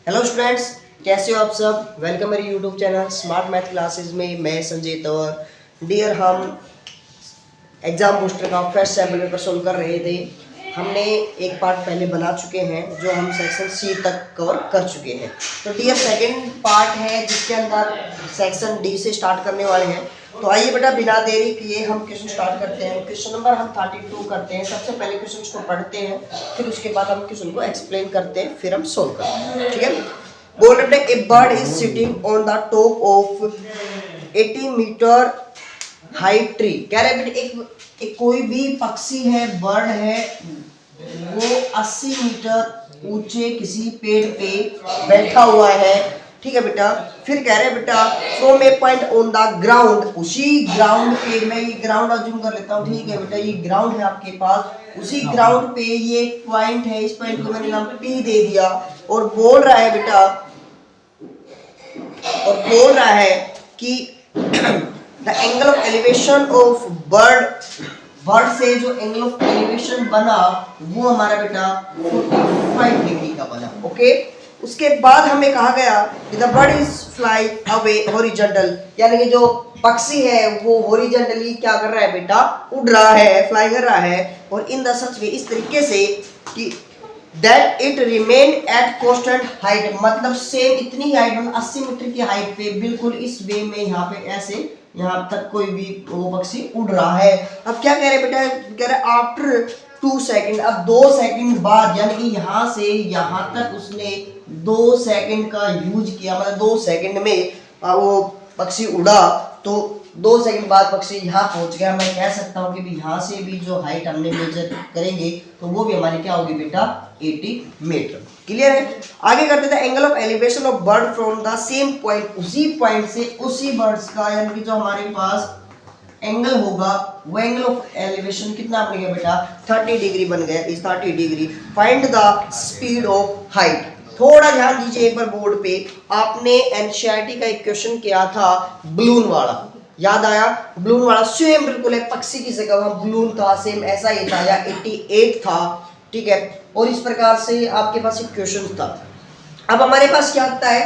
Hello students, कैसे हो आप सब। वेलकम मेरे YouTube channel smart math classes में। मैं संजय तंवर। डियर, हम एग्जाम बूस्टर का फर्स्ट सैम्पल पेपर सोल्व कर रहे थे। हमने एक पार्ट पहले बना चुके हैं जो हम सेक्शन सी तक कवर कर चुके हैं। तो डियर, सेकंड पार्ट है जिसके अंदर सेक्शन डी से स्टार्ट करने वाले हैं। तो आइए बेटा, बिना देरी किए हम क्वेश्चन स्टार्ट करते हैं। क्वेश्चन नंबर हम 32 करते हैं। सबसे पहले क्वेश्चन को पढ़ते हैं, फिर उसके बाद हम क्वेश्चन को एक्सप्लेन करते हैं, फिर हम सोल्व करते हैं। ठीक है। बोल रहे a bird is sitting on the top of 80 metre high tree. कह रहे बेटे एक कोई भी पक्षी है, बर्ड है, वो 80 मीटर ऊंचे किसी पेड़ पे बैठा हुआ है। ठीक है बेटा। फिर कह रहे बेटा from A point on the ground, उसी ग्राउंड पे, मैं ये ग्राउंड अज्यूम कर लेता हूँ। ठीक है बेटा, ये ग्राउंड है आपके पास। उसी ग्राउंड पे ये पॉइंट है, इस पॉइंट को मैंने नाम पी दे दिया। और बोल रहा है बेटा, कि the angle of elevation of bird से जो एंगल ऑफ एलिवेशन बना वो हमारा बेटा 45 डिग्री का बना। ओके। उसके बाद हमें कहा गया कि the bird is fly away horizontal, यानी कि जो पक्षी है वो हॉरिजॉन्टली क्या कर रहा है बेटा, उड़ रहा है, फ्लाई कर रहा है। और इन द सच वे, इस तरीके से कि that it remain at constant height, मतलब सेम इतनी हाइट, मतलब 80 मीटर की हाइट पे बिल्कुल इस वे में यहाँ पे ऐसे यहाँ तक कोई भी वो पक्षी उड़ रहा है। अब क्या कह रहे बेटा, कह रहे आफ्टर 2 सेकंड, अब 2 सेकंड बाद, यानी कि यहाँ से यहाँ तक उसने 2 सेकंड का यूज किया, मतलब 2 सेकंड में वो पक्षी उड़ा। तो 2 सेकंड बाद पक्षी यहाँ पहुंच गया। मैं कह सकता हूँ कि यहाँ से भी जो हाइट हमने मेजर करेंगे तो वो भी हमारी क्या होगी बेटा, 80 मीटर। क्लियर है। आगे करते थे angle of elevation of bird from the same point, उसी पॉइंट से उसी बर्ड्स का, यानी कि जो हमारे पास एंगल होगा वो एंगल ऑफ एलिवेशन कितना बन गया बेटा, 30 डिग्री बन गया। इस 30 degree. Find the speed of height. थोड़ा ध्यान दीजिए एक बार बोर्ड पे, आपने एनसीईआरटी का एक क्वेश्चन किया था बलून वाला, याद आया। बलून वाला सेम बिल्कुल है, पक्षी की जगह वहां बलून था, सेम ऐसा ही था, या 88 था। ठीक है। और इस प्रकार से आपके पास एक क्वेश्चन था। अब हमारे पास क्या आता है,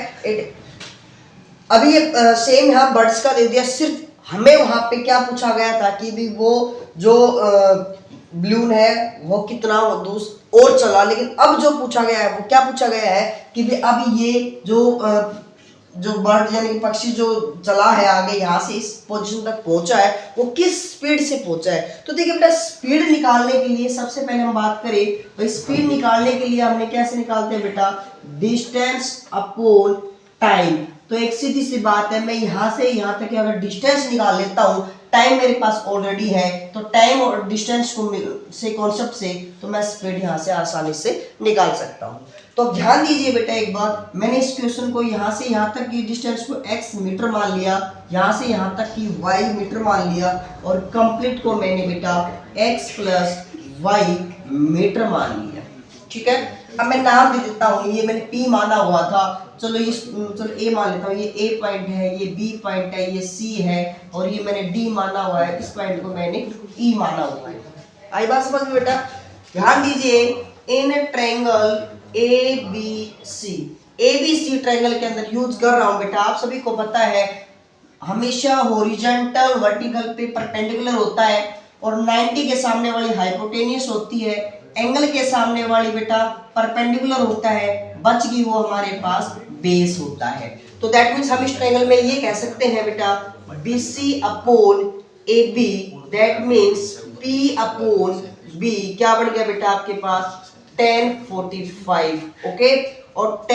अभी सेम यहाँ बर्ड्स का दे दिया, सिर्फ हमें वहां पे क्या पूछा गया था कि भी वो जो बलून है वो कितना और चला। लेकिन अब जो पूछा गया है वो क्या पूछा गया है कि भी अब ये जो बर्ड यानी पक्षी जो चला है आगे यहाँ से इस पोजीशन तक पहुंचा है, वो किस स्पीड से पहुंचा है। तो देखिए बेटा, स्पीड निकालने के लिए सबसे पहले हम बात करें तो स्पीड निकालने के लिए हमने कैसे निकालते हैं बेटा, डिस्टेंस अपॉन टाइम। तो एक सीधी सी बात है, मैं यहाँ से यहाँ तक अगर डिस्टेंस निकाल लेता हूँ, टाइम मेरे पास ऑलरेडी है, तो टाइम और डिस्टेंस को से कॉन्सेप्ट से तो मैं स्पीड यहाँ से आसानी से निकाल सकता हूँ। तो ध्यान दीजिए बेटा एक बात, मैंने इस क्वेश्चन को यहाँ से यहाँ तक की डिस्टेंस को x मीटर मान लिया, यहाँ से यहाँ तक की y मीटर मान लिया, और कंप्लीट को मैंने बेटा x प्लस y मीटर मान लिया। ठीक है। अब मैं नाम दे देता हूँ, ये मैंने P माना हुआ था, चलो A मान लेता हूँ। ये A पॉइंट है, ये B पॉइंट है, ये C है, और ये मैंने D माना हुआ है, इस पॉइंट को मैंने E माना हुआ है। आई बात समझ में बेटा। ध्यान दीजिए, इन ट्रायंगल ABC ट्रायंगल के अंदर यूज कर रहा हूँ बेटा, आप सभी को पता है हमेशा हॉरिजॉन्टल वर्टिकल पे परपेंडिकुलर होता है, और 90 के सामने वाली हाइपोटेनियस होती है, एंगल के सामने वाली बेटा परपेंडिकुलर होता है, बच गई वो हमारे पास बेस होता है। तो दैट मींस हम इस ट्रायंगल में ये कह सकते हैं बेटा BC upon AB, that means P upon B क्या बन गया बेटा आपके पास, tan 45। ओके। और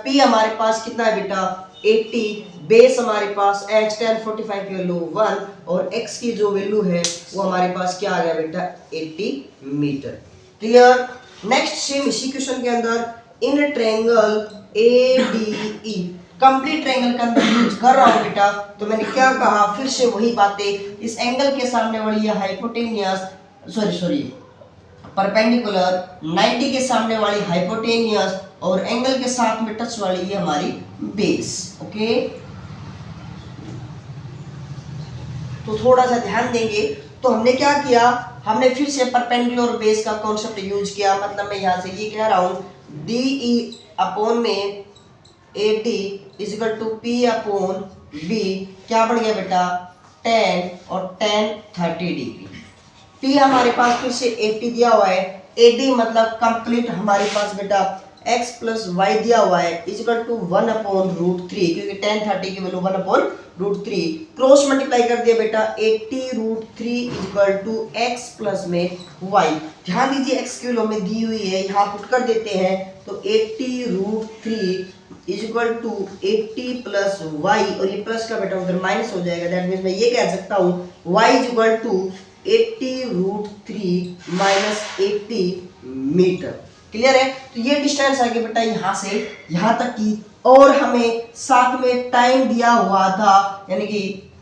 P हमारे पास कितना है बेटा 80, बेस हमारे पास h tan 45 की वैल्यू 1, और x की जो वैल्यू है वो हमारे पास क्या आ गया बेटा 80 मीटर। क्लियर। नेक्स्ट सेम इसी क्वेश्चन के अंदर in triangle ADE, complete triangle का अंदर यूज कर रहा हूं बेटा। तो मैंने क्या कहा, फिर से वही बातें, इस एंगल के सामने वाली ये हाइपोटेनियस परपेंडिकुलर, 90 के सामने वाली हाइपोटेनियस, और एंगल के साथ में टच वाली ये हमारी बेस। ओके। तो थोड़ा सा ध्यान देंगे। तो हमने क्या किया, हमने फिर से परपेंडिकुलर बेस का कॉन्सेप्ट यूज किया, मतलब मैं यहाँ से ये कह रहा हूँ DE अपॉन में AD is equal to P upon B, क्या बढ़ गया बेटा 10 और 10 30 डिग्री। P हमारे पास फिर से 80 दिया हुआ है, AD मतलब कंप्लीट हमारे पास बेटा x प्लस वाई दिया हुआ है is equal to 1 upon root 3, क्योंकि 10 30 की value 1 upon root 3, cross multiply कर दिया बेटा 80 root 3 is equal to x plus में y। ध्यान दीजिए x की वैल्यू हमें दी हुई है, यहाँ पुट कर देते हैं तो 80 root 3 is equal to 80 plus y, और ये प्लस का बेटा उधर माइनस हो जाएगा, दैट मीन्स मैं ये कह सकता हूँ y is equal to 80 root 3 minus 80 metre. Clear है? तो ये डिस्टेंस आ गया बेटा यहाँ से यहाँ तक की, और हमें साथ में टाइम दिया हुआ था, यानी कि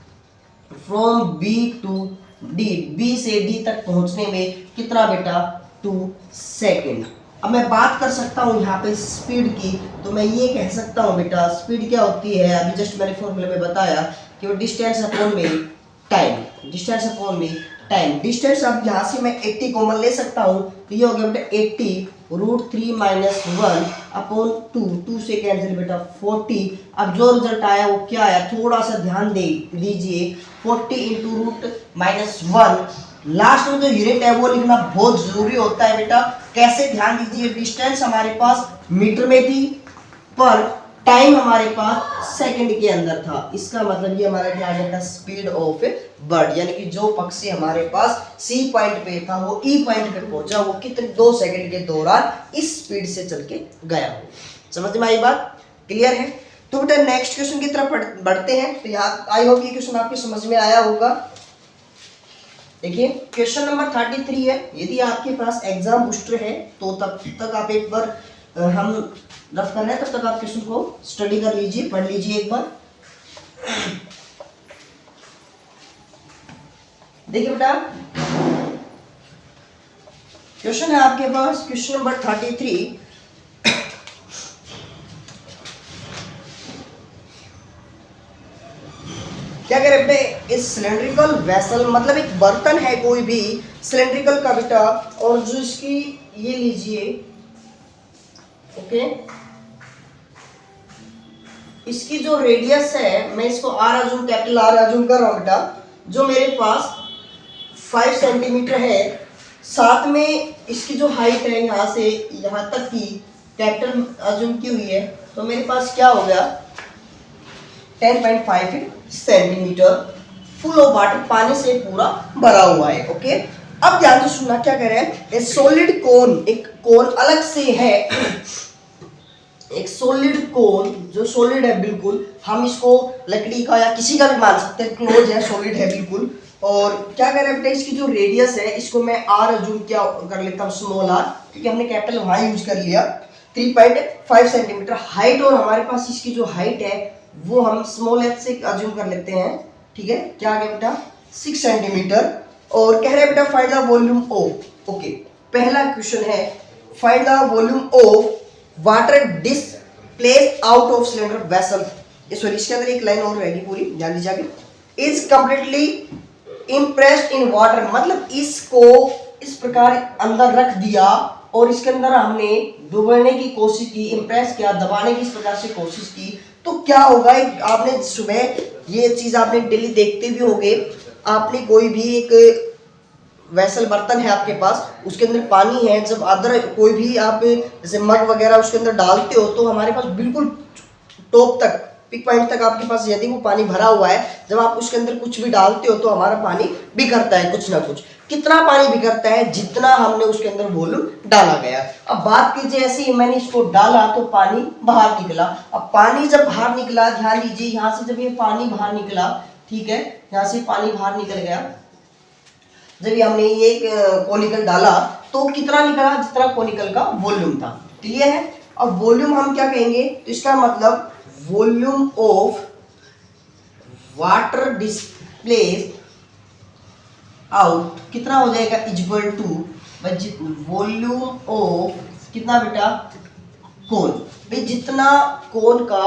from B to D, B से D तक पहुंचने में कितना बेटा 2 सेकेंड। अब मैं बात कर सकता हूँ यहाँ पे स्पीड की, तो मैं ये कह सकता हूँ बेटा स्पीड क्या होती है, अभी जस्ट मैंने फॉर्मूले में बताया कि वो डिस्टेंस अपॉन में टाइम, डिस्टेंस अपॉन में टाइम। डिस्टेंस अब यहाँ से मैं 80 कॉमन ले सकता हूँ, तो ये हो गया बेटा 80 रूट 3 माइनस 1 अपॉन 2 से कैंसिल बेटा 40। अब जो रिजल्ट आया वो क्या आया, थोड़ा सा ध्यान दे दीजिए, 40 इंटू रूट माइनस 1, लास्ट में जो यूनिट है वो लिखना बहुत जरूरी होता है बेटा। कैसे, ध्यान दीजिए, डिस्टेंस हमारे पास मीटर में थी पर टाइम हमारे पास सेकंड के अंदर था, इसका मतलब ये हमारा क्या आ गया था स्पीड ऑफ बर्ड, यानी कि जो पक्षी हमारे पास सी पॉइंट पे था वो ई पॉइंट पे पहुंचा, वो कितने 2 सेकंड के दौरान इस स्पीड से चल के गया हो। समझ में आई बात? क्लियर है? तो बेटा नेक्स्ट क्वेश्चन की तरफ बढ़ते हैं। तो यहाँ आई होप ये क्वेश्चन आपके समझ में आया होगा। देखिए क्वेश्चन नंबर 33 है, यदि आपके पास एग्जाम बूस्टर है तो तब तक आप एक बार हम रफ कर रहे हैं, तब तक आप क्वेश्चन को स्टडी कर लीजिए, पढ़ लीजिए एक बार। देखिए बेटा क्वेश्चन है आपके पास क्वेश्चन नंबर 33। क्या कह रहे बेटे, इस सिलेंड्रिकल वेसल मतलब एक बर्तन है कोई भी सिलेंड्रिकल का बेटा, और जो इसकी ये लीजिए ओके, इसकी जो रेडियस है, मैं इसको are assume, capital R assume कर रहा हूं बेटा, जो मेरे पास 5 सेंटीमीटर है, साथ में इसकी जो हाइट है यहाँ से यहाँ तक की कैपिटल अजूम की हुई है, तो मेरे पास क्या हो गया 10.5 सेंटीमीटर फुल ऑफ वाटर, पानी से पूरा भरा हुआ है। ओके, अब ध्यान से सुनना क्या कह रहे हैं, ए सॉलिड कोन, एक कोन अलग से है, एक सॉलिड कोन जो सॉलिड है बिल्कुल, हम इसको लकड़ी का या किसी का भी मान सकते हैं, क्लोज है, सॉलिड है बिल्कुल। और क्या कह रहे हैं बेटा, इसकी जो रेडियस है इसको मैं आर अजूम क्या कर लेता हूँ, स्मॉल आर, क्योंकि हमने कैपिटल वाई यूज कर लिया। 3.5 सेंटीमीटर हाइट, और हमारे पास इसकी जो हाइट है वो हम स्मॉल एच से अज्यूम कर लेते हैं। ठीक है, क्या आ गया बेटा 6 सेंटीमीटर। और कह रहे हैं बेटा find the volume of, okay पहला क्वेश्चन है find the volume of water displaced out of cylinder vessel. Sorry, इसके अंदर एक लाइन और रहेगी पूरी, ध्यान दीजिए, is completely impressed in water, मतलब इसको इस प्रकार अंदर रख दिया और इसके अंदर हमने डुबाने की कोशिश की, इम्प्रेस किया, दबाने की इस प्रकार से कोशिश की, तो क्या होगा। आपने सुबह ये चीज आपने डेली देखते भी होंगे, आपने कोई भी एक वेसल बर्तन है आपके पास, उसके अंदर पानी है, जब अदर कोई भी आप जैसे मग वगैरह उसके अंदर डालते हो तो हमारे पास बिल्कुल टॉप तक, पिक पॉइंट तक आपके पास यदि वो पानी भरा हुआ है, जब आप उसके अंदर कुछ भी डालते हो तो हमारा पानी बिखरता है कुछ ना कुछ। कितना पानी बिखरता है, जितना हमने उसके अंदर वॉल्यूम डाला गया। अब बात कीजिए, ऐसे ही मैंने इसको डाला तो पानी बाहर निकला। अब पानी जब बाहर निकला, ध्यान दीजिए, यहाँ से जब ये पानी बाहर निकला, ठीक है, यहाँ से पानी बाहर निकल गया, जब ये हमने ये कोनिकल डाला तो कितना निकला, जितना कोनिकल का वॉल्यूम था। क्लियर है? अब वॉल्यूम हम क्या कहेंगे, तो इसका मतलब volume of water displaced out कितना हो जाएगा, इक्वल टू वॉल्यूम ऑफ कितना बेटा कोन, भाई जितना कोन का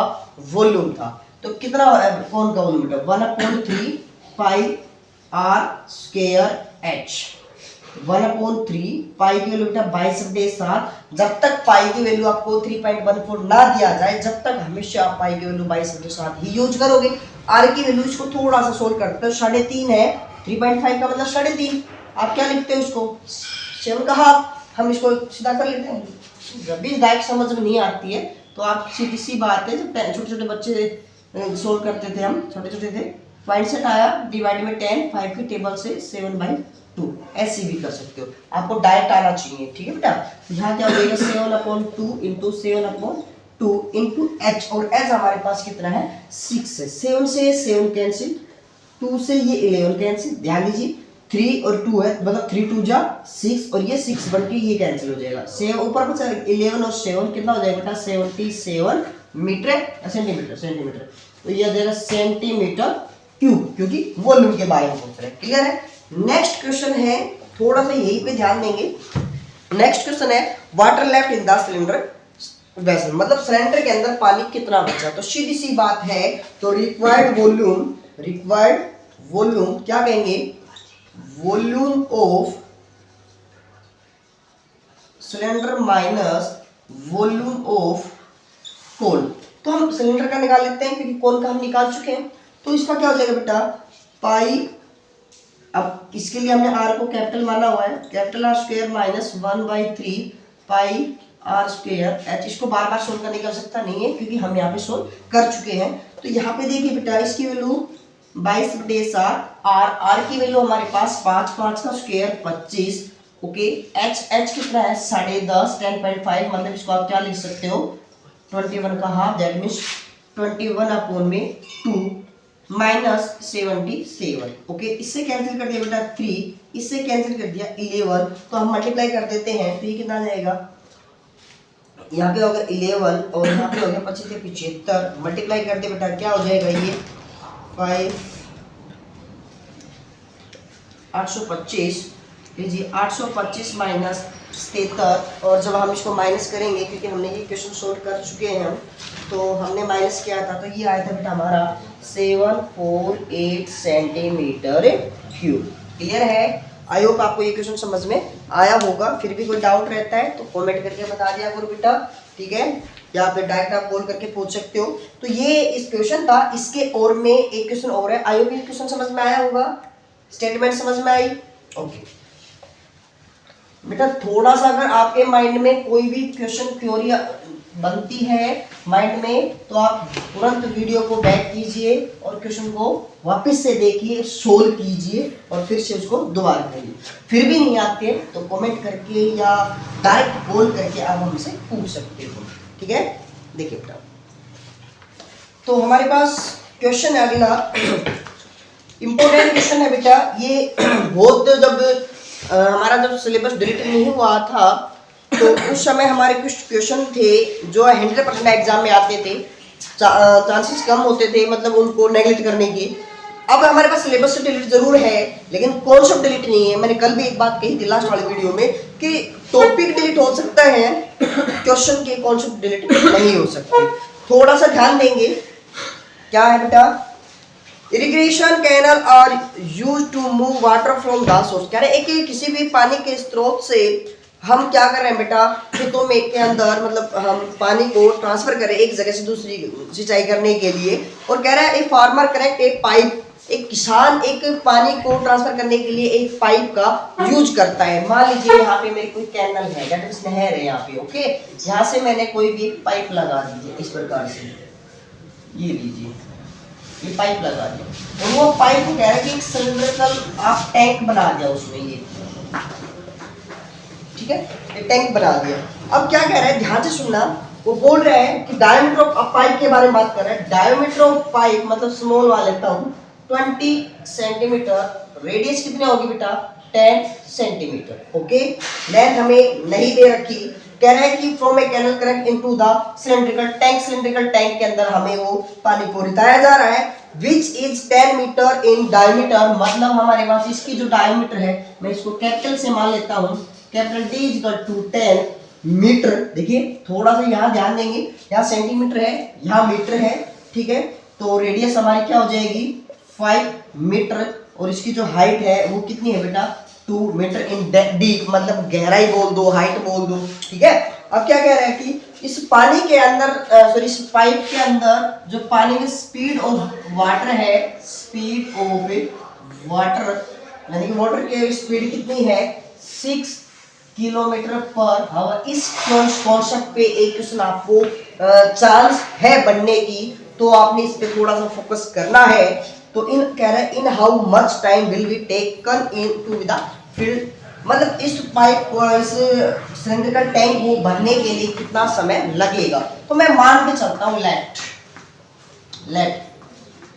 वॉल्यूम था, तो कितना कोन का वॉल्यूम बेटा 1/3 पाई आर स्क्वायर एच। 1/3 पाई की वैल्यू बेटा 22/7। जब तक पाई की वैल्यू आपको 3.14 ना दिया जाए, जब तक हमेशा आप पाई की वैल्यू 22/7 ही यूज करोगे। आर की वैल्यू इसको थोड़ा सा सोल्व करते हो, 3.5 है, 3.5 का मतलब 3.5, आप क्या लिखते हो इसको 7 का हाफ। हम इसको सीधा कर लेते हैं। जब भी डायरेक्ट समझ में नहीं आती है तो आप सीधी सी बात है, जब छोटे छोटे बच्चे सोल्व करते थे, हम छोटे छोटे थे, पॉइंट सेट आया डिवाइड में 10, 5 की टेबल से 7/2 ऐसे भी कर सकते हो, आपको डायरेक्ट आना चाहिए। ठीक है बेटा, यहाँ क्या हो जाएगा 7/2 इंटू 7/2 इंटू एच, और एच हमारे पास कितना है 6 है। 7 से 7 कैंसिल, 2 से ये 11 कैंसिल, ध्यान दीजिए 3 और 2 है, मतलब 3 2 जा 6, और ये 6 बन के ये कैंसिल हो जाएगा। 7 ऊपर बचा 11 और 7 कितना हो जाएगा बेटा 77 मीटर सेंटीमीटर, तो ये आ जाएगा सेंटीमीटर क्यूब, क्योंकि वॉल्यूम के बारे में पूछ रहे हैं। क्लियर है। नेक्स्ट क्वेश्चन है, थोड़ा सा यही पे ध्यान देंगे। नेक्स्ट क्वेश्चन है water left in the cylinder vessel, मतलब सिलेंडर के अंदर पानी कितना बचा। तो सीधी सी बात है, तो रिक्वायर्ड वॉल्यूम क्या कहेंगे, volume of cylinder minus volume of cone. तो हम सिलेंडर का निकाल लेते हैं, क्योंकि कोन का हम निकाल चुके हैं। तो इसका क्या हो जाएगा बेटा पाई, अब इसके लिए हमने आर को कैपिटल माना हुआ है, capital R square minus 1/3 pi R square H. इसको बार बार सोल्व करने की आवश्यकता नहीं है, क्योंकि हम यहाँ पे सोल्व कर चुके हैं। तो यहाँ पे देखिए बेटा इसकी वैल्यू 22/7, आर की वैल्यू हमारे पास 5 का स्क्वायर 25, ओके। एच कितना है 10.5, 10.5, मतलब इसको आप क्या लिख सकते हो 21 का half, that means 21/2 minus 77, okay. इससे कैंसिल कर दिया बेटा 3, इससे कैंसिल कर दिया 11, तो हम मल्टीप्लाई कर देते हैं, तो ये कितना आ जाएगा, यहाँ पे होगा 11 और यहाँ पे हो गया 25 75, मल्टीप्लाई कर दिया बेटा क्या हो जाएगा ये 825, लीजिए 825 माइनस 77, और जब हम इसको माइनस करेंगे, क्योंकि हमने ये क्वेश्चन सोल्व कर चुके हैं हम, तो हमने माइनस किया था, तो ये आया था बेटा हमारा 748 सेंटीमीटर क्यूब। क्लियर है। आई होप आपको ये क्वेश्चन समझ में आया होगा। फिर भी कोई डाउट रहता है तो कमेंट करके बता दिया करो बेटा, ठीक है, या फिर डायरेक्ट आप कॉल करके पूछ सकते हो। तो ये इस क्वेश्चन था, इसके और में एक क्वेश्चन और है। आई होप ये क्वेश्चन समझ में आया होगा, स्टेटमेंट समझ में आई, ओके बेटा। थोड़ा सा अगर आपके माइंड में कोई भी क्वेश्चन क्योरी बनती है माइंड में, तो आप तुरंत वीडियो को बैक कीजिए और क्वेश्चन को वापस से देखिए, सोल्व कीजिए और फिर से उसको दोबारा करिए। फिर भी नहीं आते तो कमेंट करके या डायरेक्ट कॉल करके आप हमसे पूछ सकते हो, ठीक है। देखिए बेटा, तो हमारे पास क्वेश्चन है अगला, इंपॉर्टेंट क्वेश्चन है बेटा ये। बहुत जब हमारा जब सिलेबस डिलीट नहीं हुआ था, तो उस समय हमारे कुछ क्वेश्चन थे जो 100% एग्जाम में आते थे, चांसेस कम होते थे मतलब उनको नेगलेक्ट करने की। अब हमारे पास सिलेबस से डिलीट जरूर है, लेकिन कॉन्सेप्ट डिलीट नहीं है। मैंने कल भी एक बात कही थी लास्ट वाले वीडियो में कि टॉपिक डिलीट हो सकता है, क्वेश्चन के कॉन्सेप्ट डिलीट नहीं हो सकते। थोड़ा सा ध्यान देंगे। क्या है बेटा, irrigation canal are used to move water from the source. कह रहे हैं कि किसी भी पानी के स्रोत से हम क्या कर रहे हैं बेटा, खेतों में के अंदर मतलब हम पानी को ट्रांसफर करें एक जगह से दूसरी सिंचाई करने के लिए। और कह रहा है ए फार्मर कनेक्ट एक पाइप, एक किसान एक पानी को ट्रांसफर करने के लिए एक पाइप का यूज करता है। मान लीजिए यहाँ पे मेरी कोई कैनल है, दैट मींस नहर है यहाँ पे, ओके। यहाँ से मैंने कोई भी पाइप लगा दीजिए इस प्रकार से, ये लीजिए ये पाइप लगा दिया, और वो पाइप को कह रहा है कि एक सिलिंड्रिकल आप टैंक बना दिया उसमें, ये ठीक है, ये टैंक बना दिया। अब क्या कह रहा है, ध्यान से सुनना, वो बोल रहे हैं कि डायमीटर ऑफ पाइप के बारे में बात कर रहे हैं। डायमीटर ऑफ पाइप मतलब स्मॉल वाले लेता हूँ 20 सेंटीमीटर, रेडियस कितनी होगी बेटा 10 सेंटीमीटर, ओके। लेंथ हमें नहीं दे रखी, कह रहे हैं कि from a canal connect into the cylindrical tank, cylindrical tank के अंदर हमें वो पानी को रिताया जा रहा है, which is 10 metre in diameter. मतलब हमारे पास इसकी जो डायमीटर है, मैं इसको कैपिटल से मान लेता हूँ, capital D is equal to 10 metre. देखिए थोड़ा सा यहाँ ध्यान देंगे, यहाँ सेंटीमीटर है यहाँ मीटर है, ठीक है। तो रेडियस हमारी क्या हो जाएगी 5 मीटर, और इसकी जो हाइट है वो कितनी है बेटा मीटर इन डीप, मतलब गहराई बोल दो, हाइट बोल दो, ठीक है। अब क्या कह रहा है कि इस पानी के अंदर सॉरी इस पाइप के अंदर जो पानी की स्पीड ऑफ वाटर है, स्पीड ऑफ वाटर यानी कि वाटर की स्पीड कितनी है 6 किलोमीटर पर आवर। इस कॉन्सेप्ट पे एक क्वेश्चन आपको चांस है बनने की, तो आपने इस पे थोड़ा सा फोकस करना है। तो इन कह रहा है in how much time will be taken into the field, मतलब इस पाइप को, इस सिलेंड्रिकल टैंक को भरने के लिए कितना समय लगेगा। तो मैं मान के चलता हूँ let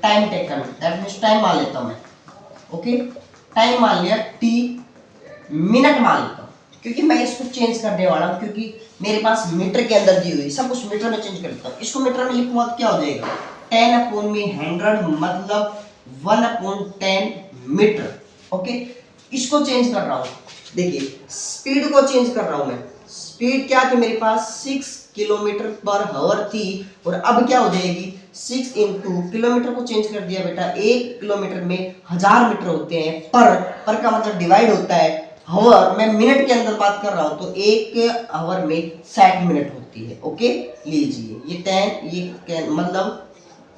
time taken, that means time मान लेता हूँ मैं, ओके। टाइम मान लिया टी, मिनट मान लेता हूँ, क्योंकि मैं इसको चेंज करने वाला हूँ, क्योंकि मेरे पास मीटर के अंदर दी हुई सब कुछ मीटर में चेंज कर लेता हूँ। इसको मीटर में लिखूंगा तो क्या हो जाएगा 10/100, मतलब 1/10 मीटर, ओके। इसको चेंज कर रहा हूँ, देखिए स्पीड को चेंज कर रहा हूँ मैं। स्पीड क्या थी मेरे पास 6 किलोमीटर पर आवर थी, और अब क्या हो जाएगी 6 इंटू किलोमीटर को चेंज कर दिया बेटा, 1 किलोमीटर में 1000 मीटर होते हैं। पर का मतलब डिवाइड होता है, हावर मैं मिनट के अंदर बात कर रहा हूँ, तो 1 आवर में 60 मिनट होती है, ओके। लीजिए ये 10, ये मतलब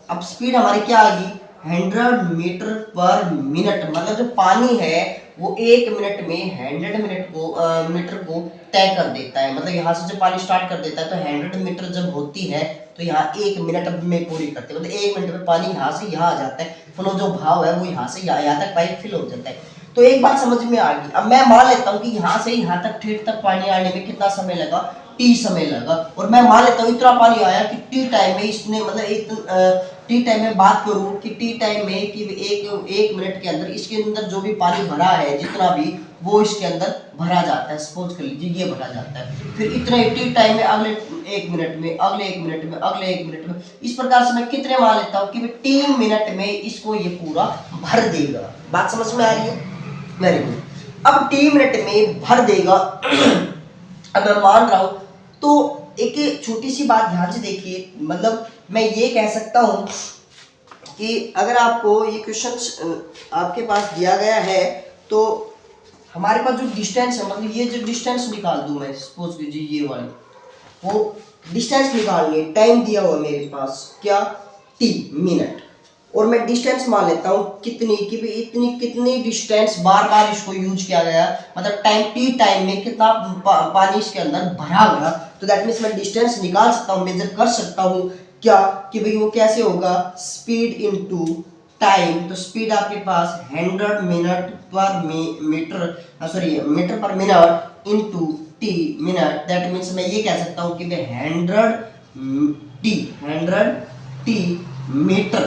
अब स्पीड हमारी क्या आ गई 100 मीटर पर मिनट, मतलब जो पानी है वो 1 मिनट में 100 मीटर को तय कर देता है। मतलब यहाँ से जब पानी स्टार्ट कर देता है तो 100 मीटर जब होती है तो यहाँ 1 मिनट में पूरी करते हैं, मतलब 1 मिनट में पानी यहाँ से यहाँ आ जाता है, फ्लो जो भाव है वो यहाँ से यहाँ तक पाइप फिल हो जाता है। तो एक बात समझ में आ गई। अब मैं मान लेता हूँ कि यहाँ से यहाँ तक ठेठ तक पानी आने में कितना समय लगा, टी समय लगा, और मैं मान लेता हूँ इतना पानी आया कि टी टाइम में इसने, मतलब टी टाइम में बात करूं कि टी टाइम में कि एक मिनट के अंदर इसके अंदर जो भी पानी भरा है जितना भी, वो इसके अंदर भरा जाता है। सपोज कर लीजिए ये भरा जाता है, फिर इतने टी टाइम में अगले 1 मिनट में, अगले 1 मिनट में, अगले 1 मिनट में, इस प्रकार से मैं कितने मान लेता हूँ कि 3 मिनट में इसको ये पूरा भर देगा। बात समझ में आ रही है? Very good. अब 3 मिनट में भर देगा अब मैं मान रहा हूं, तो एक छोटी सी बात ध्यान से देखिए, मतलब मैं ये कह सकता हूं कि अगर आपको ये क्वेश्चन आपके पास दिया गया है, तो हमारे पास जो डिस्टेंस है, मतलब ये जो डिस्टेंस निकाल दूं मैं, सपोज कीजिए ये वाली, वो डिस्टेंस निकालनी है। टाइम दिया हुआ मेरे पास क्या टी मिनट, और मैं डिस्टेंस मान लेता हूँ कितनी, कि भाई इतनी कितनी डिस्टेंस बार बार इसको यूज किया गया, मतलब टाइम टी टाइम में कितना पानी इसके अंदर भरा गया। तो दैट मीन्स मैं डिस्टेंस निकाल सकता हूँ, मेजर कर सकता हूँ क्या, कि भाई वो कैसे होगा, स्पीड इनटू टाइम। तो स्पीड आपके पास 100 minute per metre, sorry metre per minute into T minute, that means मैं ये कह सकता हूँ कि 100 टी मीटर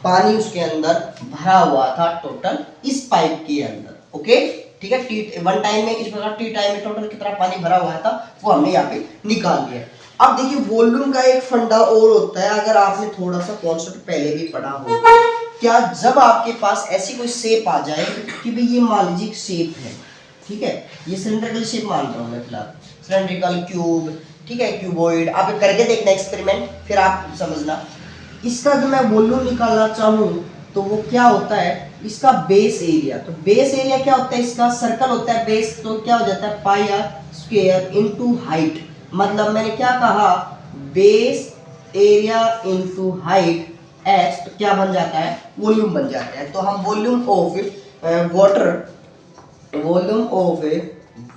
पानी उसके अंदर भरा हुआ था टोटल इस पाइप के अंदर, ओके। ठीक है, टी वन टाइम में, इस प्रकार टी टाइम में टोटल कितना पानी भरा हुआ था वो हमने यहाँ पे निकाल लिया। अब देखिए वॉल्यूम का एक फंडा और होता है, अगर आपने थोड़ा सा कॉन्सेप्ट पहले भी पढ़ा हो, क्या जब आपके पास ऐसी कोई शेप आ जाए कि भाई ये मान लीजिए एक शेप है, ठीक है, ये सिलेंड्रिकल शेप मान रहा हूँ मैं फिलहाल, सिलेंड्रिकल क्यूब, ठीक है, क्यूबॉइड, आप करके देखना एक्सपेरिमेंट, फिर आप समझना। इसका जो मैं वॉल्यूम निकालना चाहूँ तो वो क्या होता है, इसका बेस एरिया, तो बेस एरिया क्या होता है, इसका सर्कल होता है बेस, तो क्या हो जाता है पाई आर स्क्वायर इनटू हाइट, मतलब मैंने क्या कहा base area into height H, तो क्या बन जाता है वॉल्यूम बन जाता है। तो हम volume of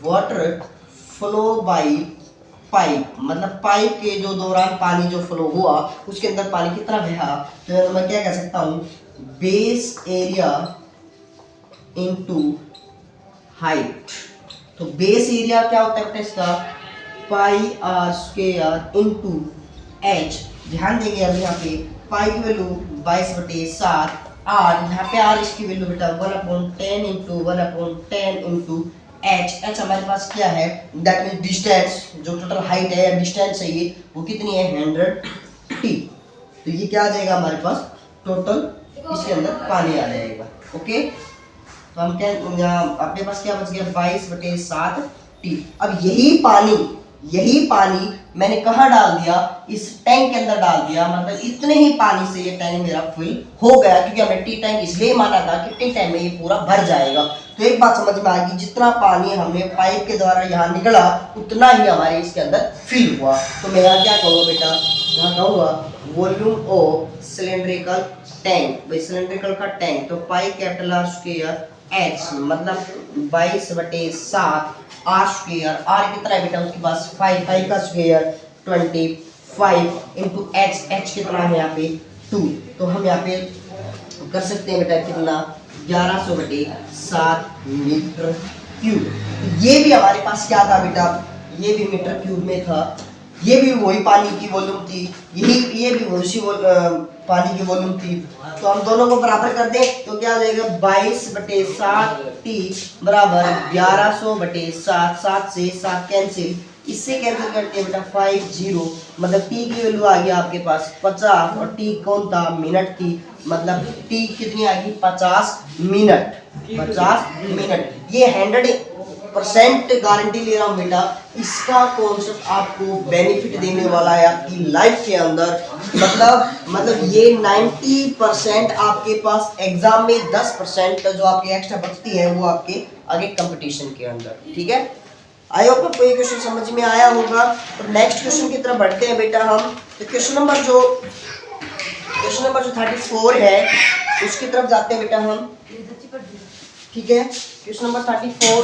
water flow by pipe, मतलब पाइप के जो दौरान पानी जो फ्लो हुआ उसके अंदर पानी कितना बहा, तो मैं क्या कह सकता हूँ बेस एरिया इनटू हाइट। तो बेस एरिया क्या होता है इसका पाई आर स्क्वायर इनटू एच। ध्यान देंगे अब यहाँ पे पाई की वैल्यू 22/7, आर यहाँ पे आर इसकी वैल्यू बेटा 1/10 इंटू 1/10 इंटू एच हमारे पास क्या है, दैट मीन डिस्टेंस, जो टोटल हाइट है या डिस्टेंस है ये वो कितनी है 100 टी। तो ये क्या आ जाएगा हमारे पास टोटल, इसके अंदर पानी आ जाएगा, ओके। तो हम क्या अपने पास क्या बच गया 22/7 टी। अब यही पानी मैंने कहाँ डाल दिया, इस टैंक के अंदर डाल दिया, मतलब इतने ही पानी से ये टैंक मेरा फुल हो गया, क्योंकि हमने टी टैंक इसलिए माना था कि टी टाइम में ये पूरा भर जाएगा। तो एक बात समझ में आ गई, जितना पानी हमने पाइप के द्वारा यहाँ निकला उतना ही हमारे इसके अंदर फिल हुआ। तो मैं यहाँ क्या कहूँगा बेटा, यहाँ कहूँगा वॉल्यूम ऑफ सिलेंड्रिकल टैंक। भाई सिलेंड्रिकल का टैंक तो pi capital R square H मतलब 22/7 आर स्क्वायर। आर कितना है बेटा उसके पास 5, 5 का स्क्वायर 25 इंटू एच कितना है यहाँ पे 2। तो हम यहाँ पे कर सकते हैं बेटा कितना 1100/7 मीटर क्यूब। ये भी हमारे पास क्या था बेटा, ये भी मीटर क्यूब में था, ये भी वही पानी की वॉल्यूम थी, ये भी उसी पानी की वॉल्यूम थी। तो हम दोनों को बराबर कर दें तो क्या हो जाएगा 22/7 टी बराबर 1100/7। 7 से 7 कैंसिल, इससे कैंसिल करते हैं बेटा 50 मतलब टी की वैल्यू आ गई आपके पास 50 और टी कौन था मिनट थी, मतलब टी कितनी आ गई 50 मिनट। 50 मिनट ये 100% गारंटी ले रहा हूँ बेटा, इसका कॉन्सेप्ट आपको बेनिफिट देने वाला है आपकी लाइफ के अंदर। मतलब ये 90% आपके पास एग्जाम में 10% जो आपकी एक्स्ट्रा बचती है वो आपके आगे कंपटीशन के अंदर। ठीक है, आई होप आपको ये क्वेश्चन समझ में आया होगा। तो नेक्स्ट क्वेश्चन की तरफ बढ़ते हैं बेटा हम। तो क्वेश्चन नंबर जो 34 है उसकी तरफ जाते हैं बेटा हम। ठीक है, क्वेश्चन नंबर 34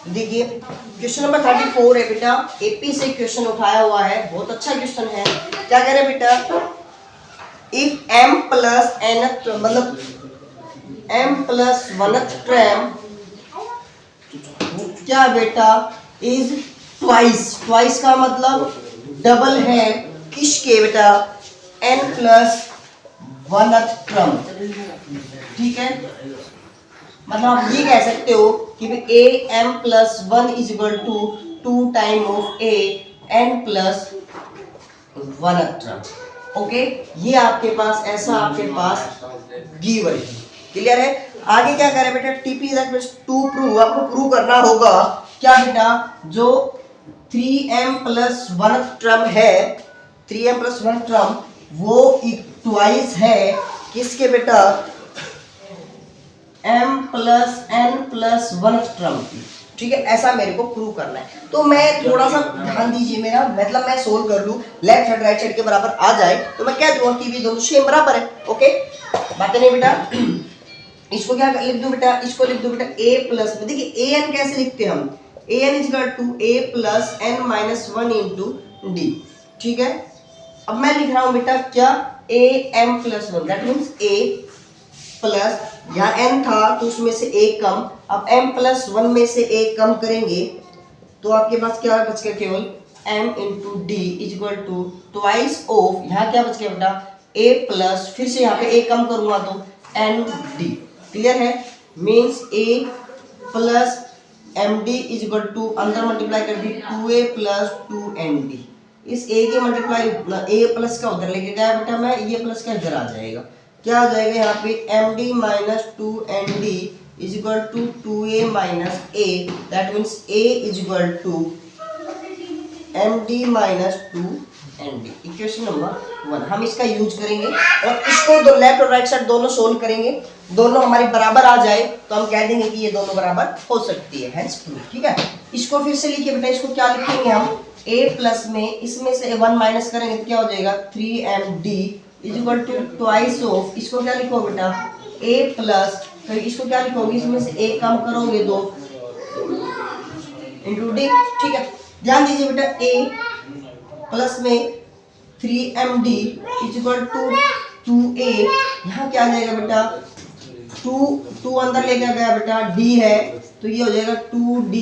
देखिए, क्वेश्चन नंबर 34 है बेटा, एपी से क्वेश्चन उठाया हुआ है, बहुत अच्छा क्वेश्चन है। क्या कह रहे हैं बेटा, इफ m प्लस nth मतलब m प्लस 1th टर्म क्या बेटा इज ट्वाइस का मतलब डबल है किसके बेटा n प्लस 1th टर्म। ठीक है, मतलब आप ये कह सकते हो कि a m plus 1 is equal to 2 time of a n plus 1th term. Okay, ये आपके पास ऐसा आपके पास गिवन है। क्लियर है, आगे क्या करें बेटा, टीपी टू प्रूव, आपको प्रूव करना होगा क्या बेटा, जो 3m प्लस 1th टर्म है, 3m प्लस 1th टर्म वो ट्वाइस है किसके बेटा m plus n plus 1th term की। ठीक है, ऐसा मेरे को प्रूव करना है। तो मैं थोड़ा सा ध्यान दीजिए मेरा, मतलब मैं सोल्व कर लूं, लेफ्ट साइड राइट साइड के बराबर आ जाए तो मैं कह दूंगा कि भी दोनों सेम बराबर है। ओके, बातें नहीं बेटा, इसको क्या लिख दूं बेटा, इसको लिख दूं बेटा a प्लस, देखिए an कैसे लिखते हैं हम, an is equal to a plus n minus 1 into d. ठीक है, अब मैं लिख रहा हूं बेटा क्या a m plus 1, that means a plus, यहाँ n था तो उसमें से एक कम, अब m प्लस 1 में से एक कम करेंगे तो आपके पास क्या बच गया, केवल m into d is equal to twice of, यहाँ क्या बच गया बेटा a प्लस, फिर से यहाँ पे एक कम करूंगा तो n डी। क्लियर है, means a plus m d is equal to, अंदर मल्टीप्लाई कर दी 2a प्लस 2nd। इस a के मल्टीप्लाई a प्लस का उधर लेके गया बेटा मैं, ये प्लस का इधर आ जाएगा, क्या आ जाएगा यहाँ पे m d minus 2nd is equal to 2a minus a, that means a is equal to m d minus 2nd। Equation number 1 हम इसका यूज करेंगे और इसको दो लेफ्ट और राइट साइड दोनों सोल्व करेंगे, दोनों हमारी बराबर आ जाए तो हम कह देंगे कि ये दोनों बराबर हो सकती है, हेंस प्रूव। ठीक है, इसको फिर से लिखिए बेटा, इसको क्या लिखेंगे हम, a प्लस में इसमें से 1 माइनस करेंगे तो क्या हो जाएगा 3md is equal to twice of, इसको क्या लिखो बेटा a प्लस, फिर इसको क्या लिखोगे, इसमें से एक कम करोगे 2 इंटू डी। ठीक है, ध्यान दीजिए बेटा a प्लस में 3md is equal to 2a, यहाँ क्या आ जाएगा बेटा 2 अंदर लेके गया बेटा, d है तो ये हो जाएगा 2d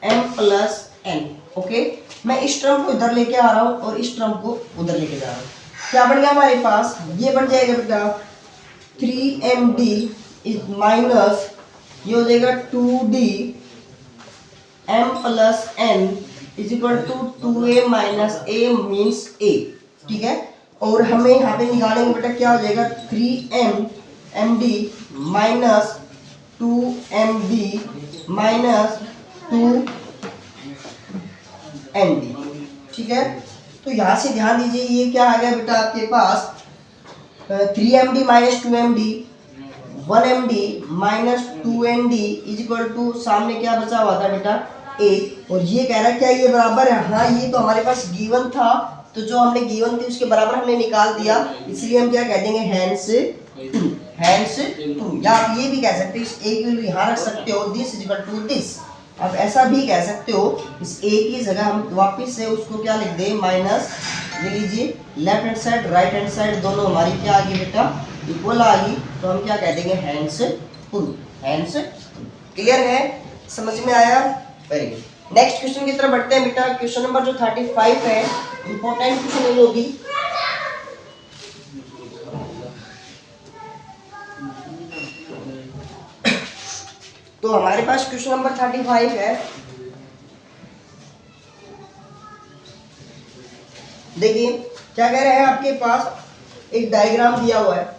m plus n। Okay, मैं इस टर्म को इधर लेके आ रहा हूँ और इस टर्म को उधर लेके जा रहा हूँ, क्या बन गया हमारे पास, ये बन जाएगा बेटा 3md इज माइनस, ये हो जाएगा 2d m plus n is equal to 2a minus a means a। ठीक है, और हमें यहाँ पे निकालेंगे बेटा क्या हो जाएगा 3md minus 2md minus 2 and D. ठीक है, तो यहाँ से ध्यान दीजिए, ये क्या आ गया बेटा आपके पास 3md minus 2md 1md minus 2nd is equal to सामने क्या बचा हुआ था बेटा a, और ये कह रहा है क्या ये बराबर है, हाँ ये तो हमारे पास गिवन था, तो जो हमने गिवन थी उसके बराबर हमने निकाल दिया, इसलिए हम क्या कह देंगे हैंस टू, या आप ये भी कह सकते हो इस a को यहाँ रख सकते हो this is equal to this. अब ऐसा भी कह सकते हो इस a की जगह हम वापस से उसको क्या लिख दें माइनस, ले लीजिए left hand side right hand side दोनों हमारी क्या आ गई बेटा इक्वल आ गई, तो हम क्या कह देंगे हैंस टू। क्लियर है, समझ में आया, वेरी गुड। नेक्स्ट क्वेश्चन की तरफ बढ़ते हैं बेटा। क्वेश्चन नंबर जो 35 है इंपॉर्टेंट क्वेश्चन होगी। तो हमारे पास क्वेश्चन नंबर 35 है, देखिए क्या कह रहे हैं, आपके पास एक डायग्राम दिया हुआ है,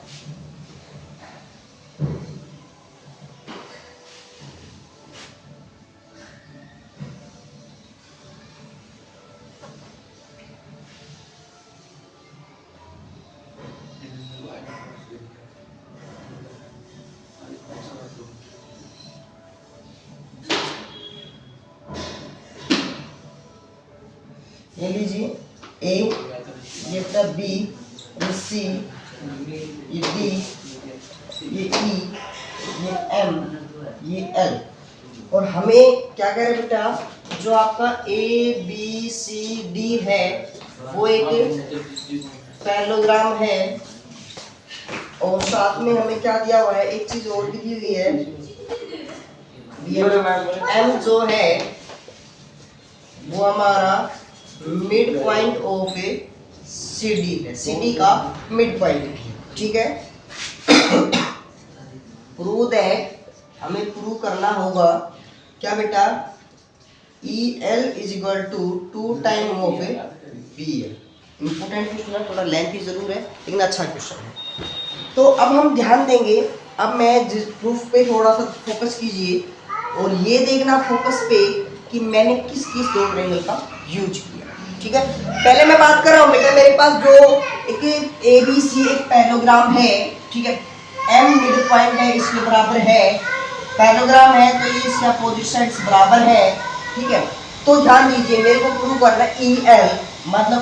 ये लीजिए ए, ये बेटा बी, ये सी, ये डी, ये ई, ये एम, ये एल, और हमें क्या कह रहे हैं बेटा, जो आपका ए बी सी डी है वो एक पैरेललोग्राम है, और साथ में हमें क्या दिया हुआ है, एक चीज और भी दी हुई है, एम जो है वो हमारा mid point of A CD है, CD का मिड पॉइंट। ठीक है, प्रूव दैट, हमें प्रूव करना होगा क्या बेटा, EL is equal to 2 time of a BL। Important question है, थोड़ा लेंथी जरूर है लेकिन अच्छा क्वेश्चन है। तो अब हम ध्यान देंगे, अब मैं जिस प्रूफ पे थोड़ा सा फोकस कीजिए, और ये देखना फोकस पे कि मैंने किस किस दो ट्रायंगल का यूज किया। ठीक है, पहले मैं बात कर रहा हूँ बेटा, मेरे पास जो एक ABC एक पैरेललोग्राम है, ठीक है, M मिड पॉइंट है इसके बराबर है, पैरेललोग्राम है तो ये इसके अपोजिट साइड्स बराबर है। ठीक है, तो ध्यान दीजिए मेरे को प्रूव करना है EL, मतलब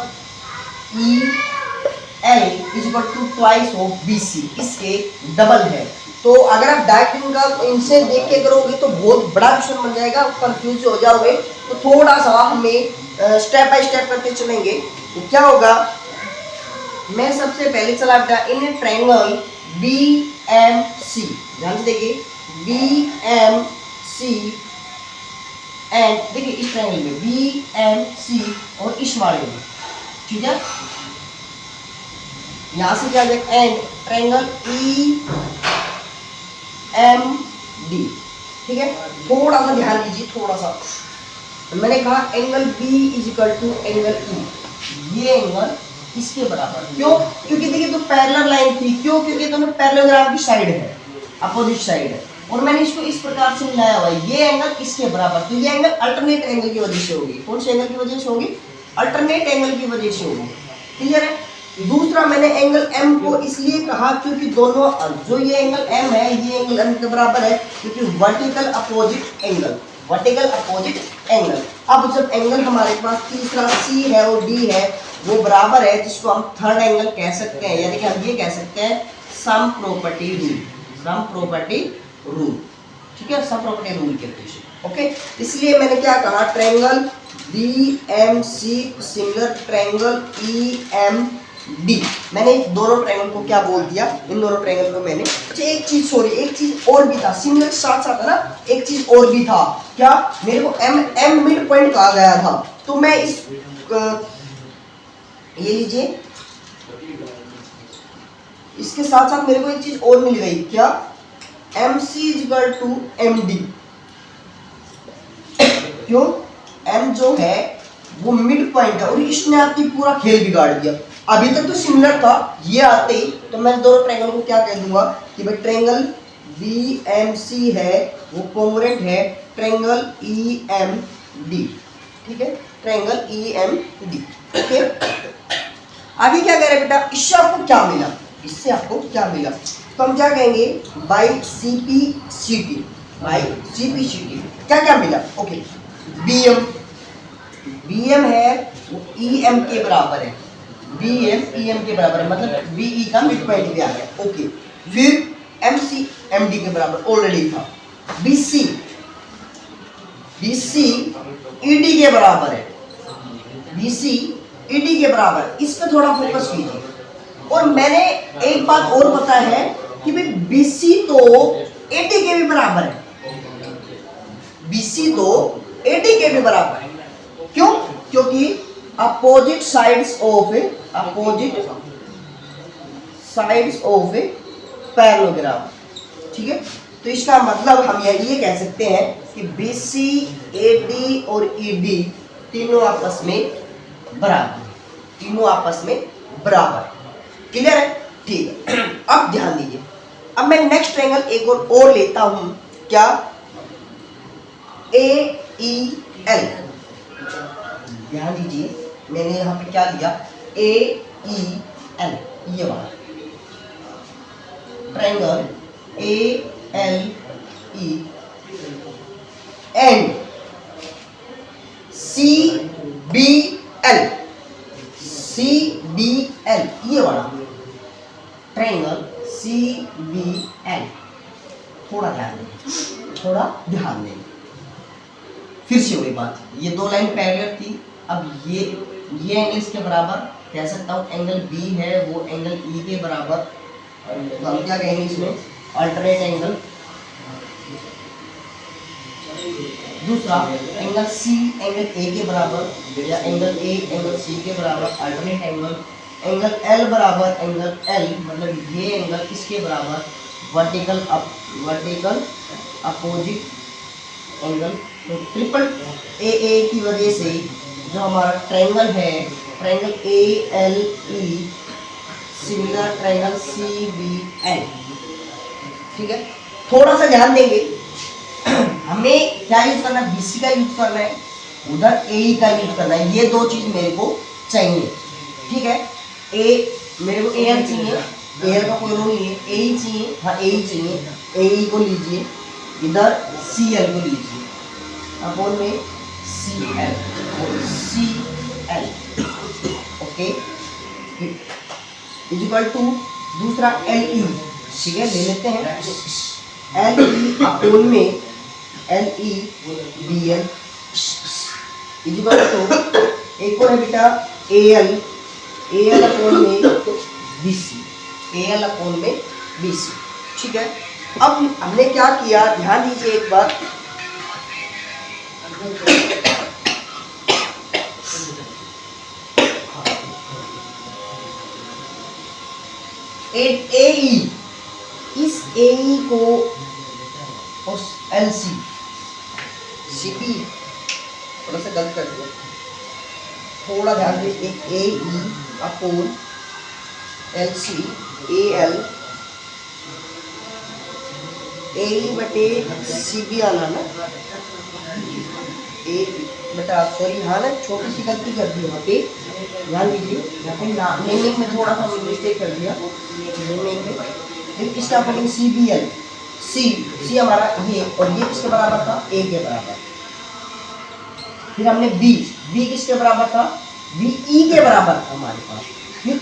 EL is equal to twice of BC, इसके डबल है। तो अगर आप डायरेक्ट इनका इनसे देख के करोगे तो बहुत बड़ा क्वेश्चन बन जाएगा, कंफ्यूज हो जाओगे, तो थोड़ा सा हमें स्टेप बाय स्टेप करते चलेंगे। तो क्या होगा, मैं सबसे पहले चला बेटा इन ट्रायंगल BMC, ध्यान से देखिए BMC एंड देखिए इस ट्रायंगल में BMC और इस वाले में, ठीक है, यहां से क्या आ जाएगा एंड ट्रायंगल EMD। ठीक है, थोड़ा सा ध्यान दीजिए, थोड़ा सा मैंने कहा angle B is equal to angle E, ये एंगल इसके बराबर, क्यों, क्योंकि देखिए तो पैरेलल लाइन थी, क्यों, क्योंकि दोनों पैरेललोग्राम की साइड है, अपोजिट साइड है, और मैंने इसको इस प्रकार से मिलाया हुआ है, ये एंगल इसके बराबर, तो ये एंगल अल्टरनेट एंगल की वजह से होगी। कौन से एंगल की वजह से होगी, अल्टरनेट एंगल की वजह से होगी। क्लियर है। दूसरा मैंने एंगल M को इसलिए कहा क्योंकि दोनों जो ये एंगल M है ये एंगल M के बराबर है, क्योंकि vertical opposite angle, vertical opposite angle. अब जब एंगल हमारे पास तीसरा C है और D है वो बराबर है, जिसको हम थर्ड एंगल कह सकते हैं, यानी कि हम ये कह सकते हैं sum property rule, sum property rule. ठीक है, सम प्रॉपर्टी रूल के थ्रू। ओके, इसलिए मैंने क्या कहा, triangle BMC similar triangle EMD, मैंने दोनों ट्रायंगल को क्या बोल दिया, इन दोनों ट्रायंगल को मैंने, अच्छा एक चीज सॉरी एक चीज और भी था, सिमिलर साथ साथ है ना, एक चीज और भी था, क्या, मेरे को M मिड पॉइंट कहा गया था, तो मैं इस ये लीजिए, इसके साथ साथ मेरे को एक चीज और मिल गई, क्या, MC is equal to MD, क्यों, M जो है वो मिड पॉइंट है, और इसने आपकी पूरा खेल बिगाड़ दिया। अभी तक तो सिमिलर था, ये आते ही तो मैं दोनों ट्रायंगल को क्या कह दूंगा कि भाई ट्रायंगल BMC है वो कॉन्ग्रुएंट है ट्रायंगल EMD। ठीक है, ट्रायंगल EMD। ओके, आगे क्या कह रहे हैं बेटा, इससे आपको क्या मिला, इससे आपको क्या मिला, तो हम क्या कहेंगे बाई CPCT, बाई CPCT क्या क्या मिला। ओके, BM है वो EM के बराबर है, BM EM के बराबर है, मतलब BE का मिड पॉइंट भी आ गया। ओके, फिर MC MD के बराबर ऑलरेडी था, BC ED के बराबर है, BC ED के बराबर, इस पे थोड़ा फोकस कीजिए। और मैंने एक बात और पता है कि भाई BC तो AD के भी बराबर है, BC तो AD के भी बराबर है। क्यों? क्योंकि opposite sides of a parallelogram. ठीक है, तो इसका मतलब हम ये कह सकते हैं कि BC AD और ED तीनों आपस में बराबर, क्लियर है? ठीक है, अब ध्यान दीजिए, अब मैं नेक्स्ट ट्रायंगल एक और लेता हूं, क्या, AEL। ध्यान दीजिए, मैंने यहाँ पे क्या लिया, AEL, ये वाला ट्रायंगल ALE एंड CBL, ये वाला ट्रायंगल CBL, थोड़ा ध्यान दें, फिर से वही बात, ये दो लाइन पैरेलल थी, अब ये एंगल इसके बराबर कह सकता हूँ, एंगल B है वो एंगल E के बराबर, तो हम क्या कहेंगे इसमें, अल्टरनेट एंगल। दूसरा एंगल C एंगल A के बराबर, या एंगल A एंगल C के बराबर, अल्टरनेट एंगल L बराबर एंगल L, मतलब ये एंगल इसके बराबर, वर्टिकल अपोजिट एंगल। तो ट्रिपल AA की वजह से जो हमारा ट्रायंगल है, triangle ALE similar triangle CBL। ठीक है, थोड़ा सा ध्यान देंगे, हमें क्या यूज करना है, BC का यूज करना है, उधर AE का यूज करना है, ये दो चीज मेरे को चाहिए। ठीक है, मेरे को AL चाहिए, AL का कोई रोल नहीं है, AE चाहिए, हाँ AE चाहिए, AE को लीजिए, इधर CL को लीजिए, अपोन में CL, ओके, इक्वल टू दूसरा LE। ठीक है, ले लेते हैं LE अपोन में LEBL, इक्वल टू एक और है बेटा AL अपोन में BC। ठीक है, अब हमने क्या किया, ध्यान दीजिए एक बार, AE, इस AE को और LC CP, थोड़ा सा गलत कर दिया, थोड़ा ध्यान दीजिए, एक AE अपोन LC, AE बटे CB आना ना, बेटा सॉरी, हाँ ना, छोटी सी गलती कर दी यहाँ पे, ध्यान दीजिए, यहाँ पे नेमिंग में थोड़ा सा मिस्टेक कर दिया, नेमिंग में, फिर इसका अपोन CBL, C हमारा ये, और ये किसके बराबर था, A के बराबर। फिर हमने B किसके बराबर था, BE के बराबर था हमारे पास, फिर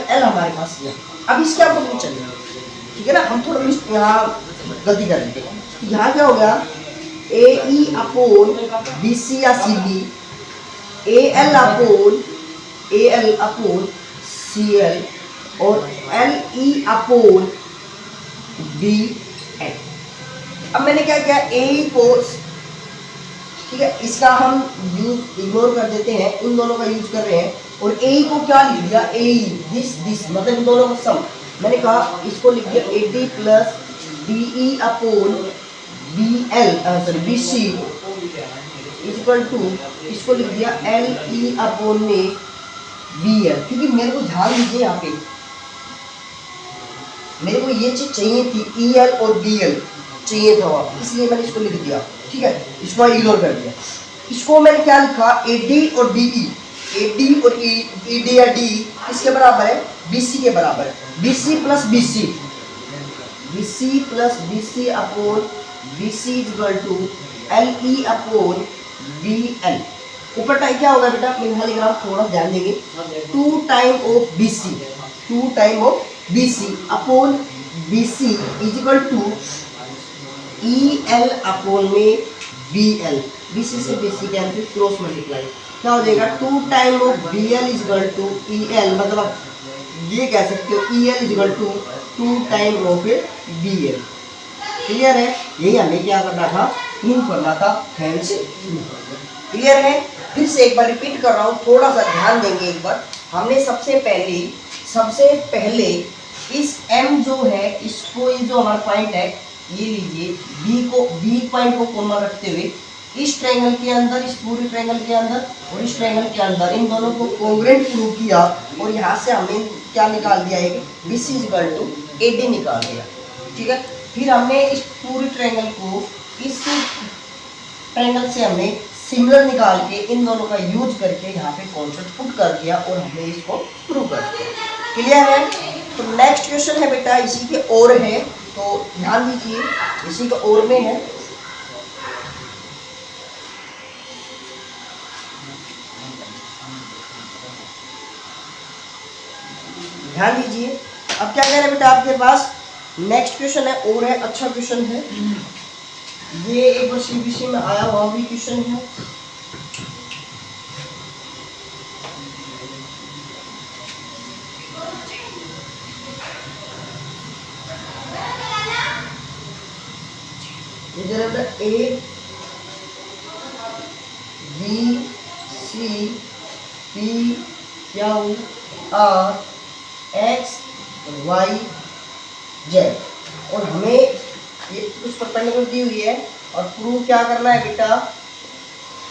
L हमारे पास है। अब इसके अपोन चलिए, ठीक है ना, हम थोड़ा यहाँ गलती कर रहे थे, यहाँ क्या हो गया, AE अपोन BC या CB, AL अपोन CL, और LE अपोन BL। अब मैंने क्या किया, AE को, ठीक है, इसका हम यूज इग्नोर कर देते हैं, इन दोनों का यूज कर रहे हैं, और AE को क्या लिख दिया, AE दिस मतलब इन दोनों का सम, मैंने कहा इसको लिख दिया AD plus BE upon BC equal to, इसको लिख दिया LE अपोन में BL, क्योंकि मेरे को ध्यान दीजिए, यहाँ पे मेरे को ये चीज चाहिए थी, EL और BL चाहिए था, इसलिए मैंने इसको लिख दिया। ठीक है, इसको इग्नोर कर दिया। इसको मैंने क्या लिखा, AD और DE, AD और ED या D किसके बराबर है, BC के बराबर है। BC plus BC, BC plus BC upon BC is equal to LE upon BL। ऊपर टाइम क्या होगा बेटा, मैं यहाँ लिख रहा हूँ, थोड़ा ध्यान देंगे, 2 time of BC, 2 time of BC upon BC is equal to EL upon में BL, BC से BC कैंसिल, क्रॉस मल्टीप्लाई, क्या हो जाएगा 2 time of BL is equal to EL, मतलब ये कह सकते हो EL is equal to 2 time of BL। Clear है, यही हमें क्या करना था, प्रूव करना था, हेंस क्लियर है। फिर से एक बार रिपीट कर रहा हूँ, थोड़ा सा ध्यान देंगे एक बार। हमने सबसे पहले इस M जो है, इसको ये जो हमारा पॉइंट है ये लीजिए, B पॉइंट को कॉमन रखते हुए इस ट्रायंगल के अंदर, इस पूरे ट्रायंगल के अंदर और इस ट्रायंगल के अंदर इन दोनों को कॉन्ग्रुएंट प्रूव किया और यहाँ से हमने क्या निकाल दिया है, BC is equal to AD निकाल दिया। ठीक है, फिर हमने इस पूरे ट्रायंगल को इस ट्रायंगल से हमने सिमिलर निकाल के इन दोनों का यूज करके यहाँ पे कॉन्सेप्ट पुट कर दिया और हमने इसको प्रूव कर दिया। क्लियर है। तो नेक्स्ट क्वेश्चन है बेटा, इसी के और है, तो ध्यान दीजिए, इसी के और में है। ध्यान दीजिए, अब क्या कह रहे हैं बेटा आपके पास, नेक्स्ट क्वेश्चन है और है, अच्छा क्वेश्चन है ये, एक बार CBC में आया हुआ भी क्वेश्चन है। इधर A B C P Q R X Y Z और हमें ये कुछ परपेंडिकुलर दी हुई है और प्रूव क्या करना है बेटा,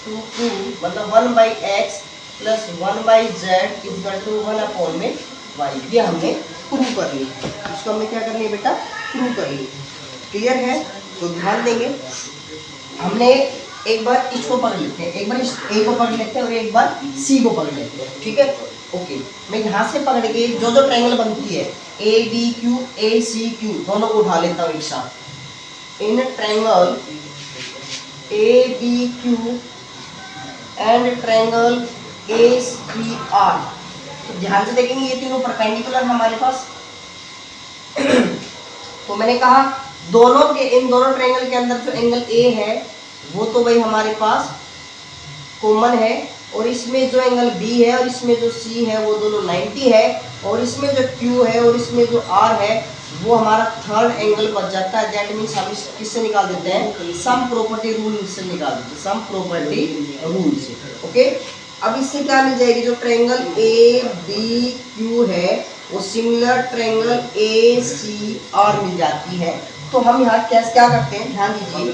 टू प्रूव मतलब 1/x plus 1/z equal to 1 upon में y, ये हमने प्रूव कर ली। इसको हमने क्या करनी है बेटा, प्रूव कर ली। क्लियर है, तो ध्यान देंगे, हमने एक बार इसको पकड़ लेते हैं, एक बार इस A को पकड़ लेते हैं और एक बार C को पकड़ लेते हैं। ठीक है, ओके, मैं यहाँ से पकड़ के जो जो ट्रायंगल बनती है ADQ ACQ दोनों को उठा लेता हूँ एक साथ। In triangle ABQ and triangle ACR, तो ध्यान से देखेंगे ये तीनों परपेंडिकुलर है हमारे पास। तो मैंने कहा दोनों के, इन दोनों ट्रायंगल के अंदर जो एंगल A है वो तो भाई हमारे पास कॉमन है, और इसमें जो एंगल B है और इसमें जो C है वो दोनों 90 है, और इसमें जो Q है और इसमें जो R है वो हमारा थर्ड एंगल बच जाता है। दैट मीन्स हम इस किससे निकाल देते हैं, सम प्रॉपर्टी रूल से निकाल देते हैं, सम प्रॉपर्टी रूल से। ओके, अब इससे क्या मिल जाएगी, जो ट्रायंगल ABQ है वो सिमिलर ट्रायंगल ACR मिल जाती है। तो हम यहाँ कैसे क्या करते हैं, ध्यान दीजिए,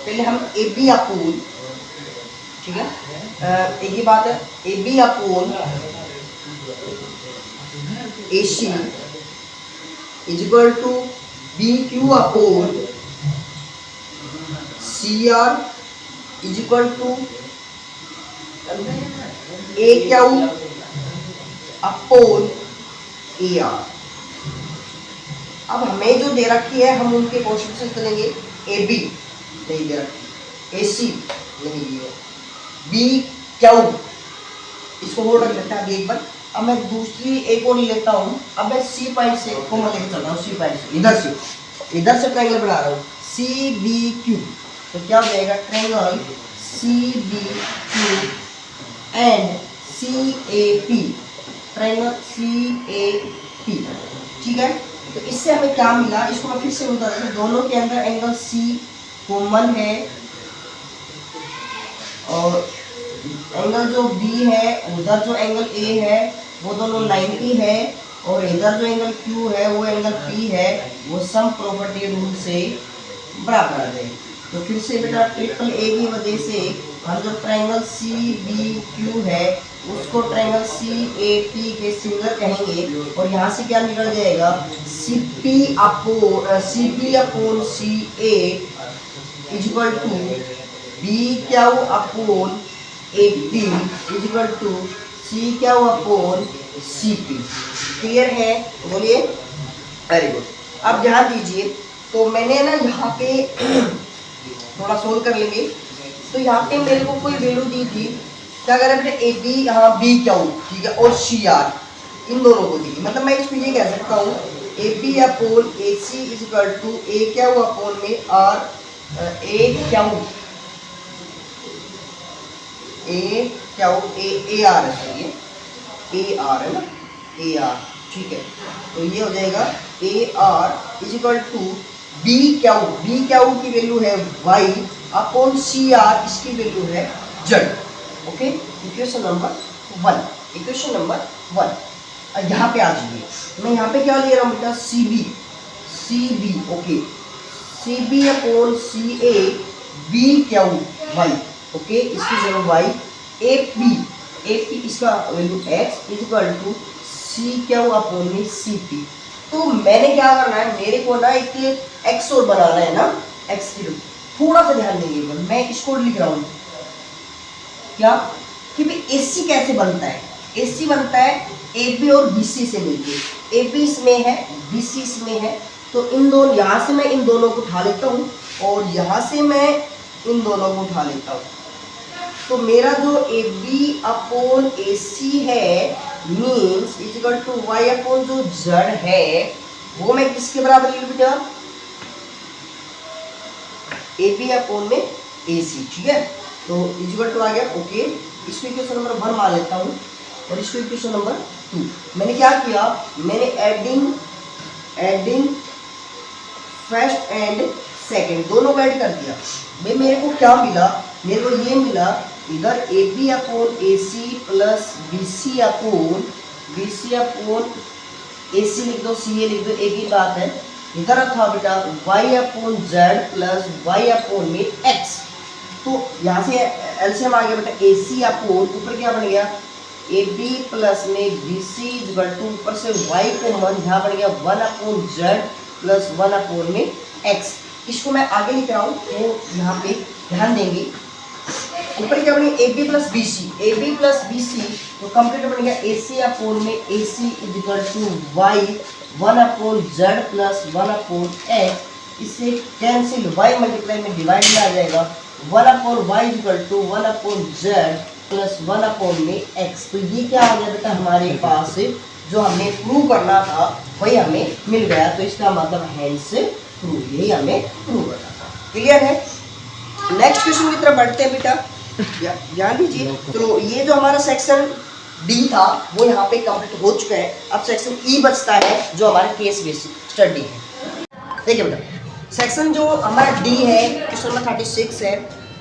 पहले हम AB अपोन, ठीक है, एक ही बात है, AB upon AC is equal to BQ upon CR is equal to AQ upon AR। अब हमें जो दे रखी है हम उनके क्वेश्चन से चलेंगे। AB नहीं दे रखी, AC नहीं दी है, BQ इसको होल्ड रख लेते हैं अभी एक बार। अब मैं दूसरी एक और लेता हूँ, अब मैं C पॉइंट से कॉमन लेके चल रहा हूँ, C पॉइंट से इधर से ट्रायंगल बना रहा हूँ CBQ, तो क्या हो जाएगा, triangle CBQ and CAP, triangle CAP। ठीक है, तो इससे हमें क्या मिला, इसको मैं फिर से बता देता हूं, दोनों के अंदर एंगल C कॉमन है और एंगल जो B है, उधर जो एंगल A है वो दोनों 90 है, और इधर जो एंगल Q है वो एंगल P है, वो सम प्रॉपर्टी रूल से बराबर आ जाएगी। तो फिर से बेटा ट्रिपल A की वजह से हम जो ट्रायंगल CBQ है उसको ट्रायंगल CAP के सिमिलर कहेंगे, और यहाँ से क्या निकल जाएगा, CP upon CA is equal to B Q upon A P is equal to C Q upon C P. Clear है? बोलिए। Very good. अब ध्यान दीजिए, तो मैंने ना यहाँ पे थोड़ा सोल्व कर लेंगे। तो यहाँ पे मेरे को कोई वैल्यू दी थी, क्या करें बेटे, ए बी, यहाँ बी क्यू, ठीक है, और सी आर, इन दोनों को दी। मतलब मैं इसको ये कह सकता हूँ A B upon A C is equal to A Q upon में R, A Q A R है, ए आर है ना, ए आर, ठीक है। तो ये हो जाएगा A R is equal to B Q की वैल्यू है वाई अपॉन सी आर, इसकी वैल्यू है Z. Okay, equation number 1, equation number 1। यहाँ पे आ जाइए, मैं यहाँ पे क्या ले रहा हूँ बेटा, C B, okay, C B upon C A B Q Y, okay, इसकी जगह वाई, ए पी इसका value X is equal to C Q upon में सी पी। तो मैंने क्या करना है, मेरे को ना एक एक्स और बनाना है ना, एक्स की थोड़ा सा ध्यान देंगे। मैं इसको लिख रहा हूँ क्या कि भाई एसी कैसे बनता है। एसी बनता है ए बी और बी सी से मिलके। ए बी इसमें है, बी सी इसमें है, तो इन दोनों, यहाँ से मैं इन दोनों को उठा लेता हूँ और यहाँ से मैं इन दोनों को उठा लेता हूँ। तो मेरा जो ए बी अपॉन ए सी है means is equal to Y upon जो जेड है वो मैं किसके बराबर लिख बेटा, ए बी अपॉन में ए सी, ठीक है। तो इज इक्वल टू आ गया, ओके। इसको इक्वेशन नंबर 1 मान लेता हूँ और इसको इक्वेशन नंबर 2। मैंने क्या किया, मैंने एडिंग फर्स्ट एंड सेकंड दोनों को ऐड कर दिया। भाई मेरे को क्या मिला, मेरे को ये मिला, इधर A B upon A C plus B C upon A C लिख दो, सी ए लिख दो, एक ही बात है। इधर था बेटा y upon Z plus y upon में x। तो यहाँ से एलसीएम आ गया बेटा ए सी अपॉन, ऊपर क्या बन गया, ए बी प्लस में बी सी इक्वल टू, ऊपर से y कॉमन, यहाँ बन गया 1 अपॉन जेड प्लस 1 अपॉन में x। इसको मैं आगे लिख रहा हूँ, तो यहाँ पे ध्यान देंगे, ऊपर क्या बनेगा A B plus B C, A B plus B C, तो कंप्लीट बन गया ए सी अपॉन में A C is equal to Y 1 upon Z plus 1 upon X. इससे कैंसिल, वाई मल्टीप्लाई में डिवाइड में आ जाएगा, 1 upon Y is equal to 1 upon Z plus 1 upon में एक्स। तो ये क्या आ गया बेटा, हमारे पास जो हमें प्रूव करना था वही हमें मिल गया। तो इसका मतलब हैंड्स प्रूव, यही हमें प्रूव करना था। क्लियर है? नेक्स्ट क्वेश्चन की तरफ बढ़ते हैं बेटा, ध्यान दीजिए। तो ये जो हमारा सेक्शन डी था वो यहाँ पे कंप्लीट हो चुका है। अब सेक्शन ई बचता है जो हमारा केस बेसिक स्टडी है। देखिए बेटा, सेक्शन जो हमारा डी है क्वेश्चन नंबर 36 है।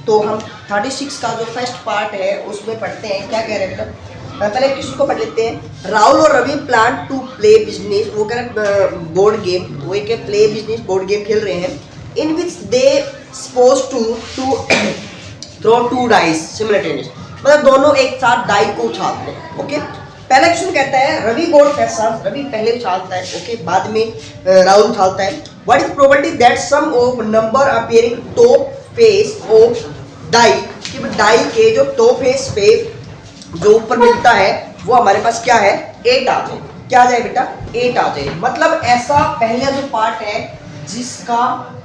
तो हम 36 का जो फर्स्ट पार्ट है उसमें पढ़ते हैं, क्या कह रहे हैं बेटा, पहले क्वेश्चन को पढ़ लेते हैं। राहुल और Ravi plan to play business, वो कह रहे बोर्ड गेम, वो एक प्ले बिजनेस बोर्ड गेम खेल रहे हैं, इन विच दे सपोज टू थ्रो 2 डाइस सिमिलटेनियस, मतलब दोनों एक साथ डाई को उछालते हैं। ओके, पहला क्वेश्चन कहता है रवि गोट फर्स्ट, रवि पहले उछालता है, ओके, बाद में राहुल उछालता है। What is probability that sum of number appearing top face of die, कि डाई के जो टॉप फेस पे जो ऊपर मिलता है वो हमारे पास क्या है, 8 आ जाए। क्या आ जाए बेटा, 8 आ जाए। मतलब ऐसा पहला जो पार्ट है जिसका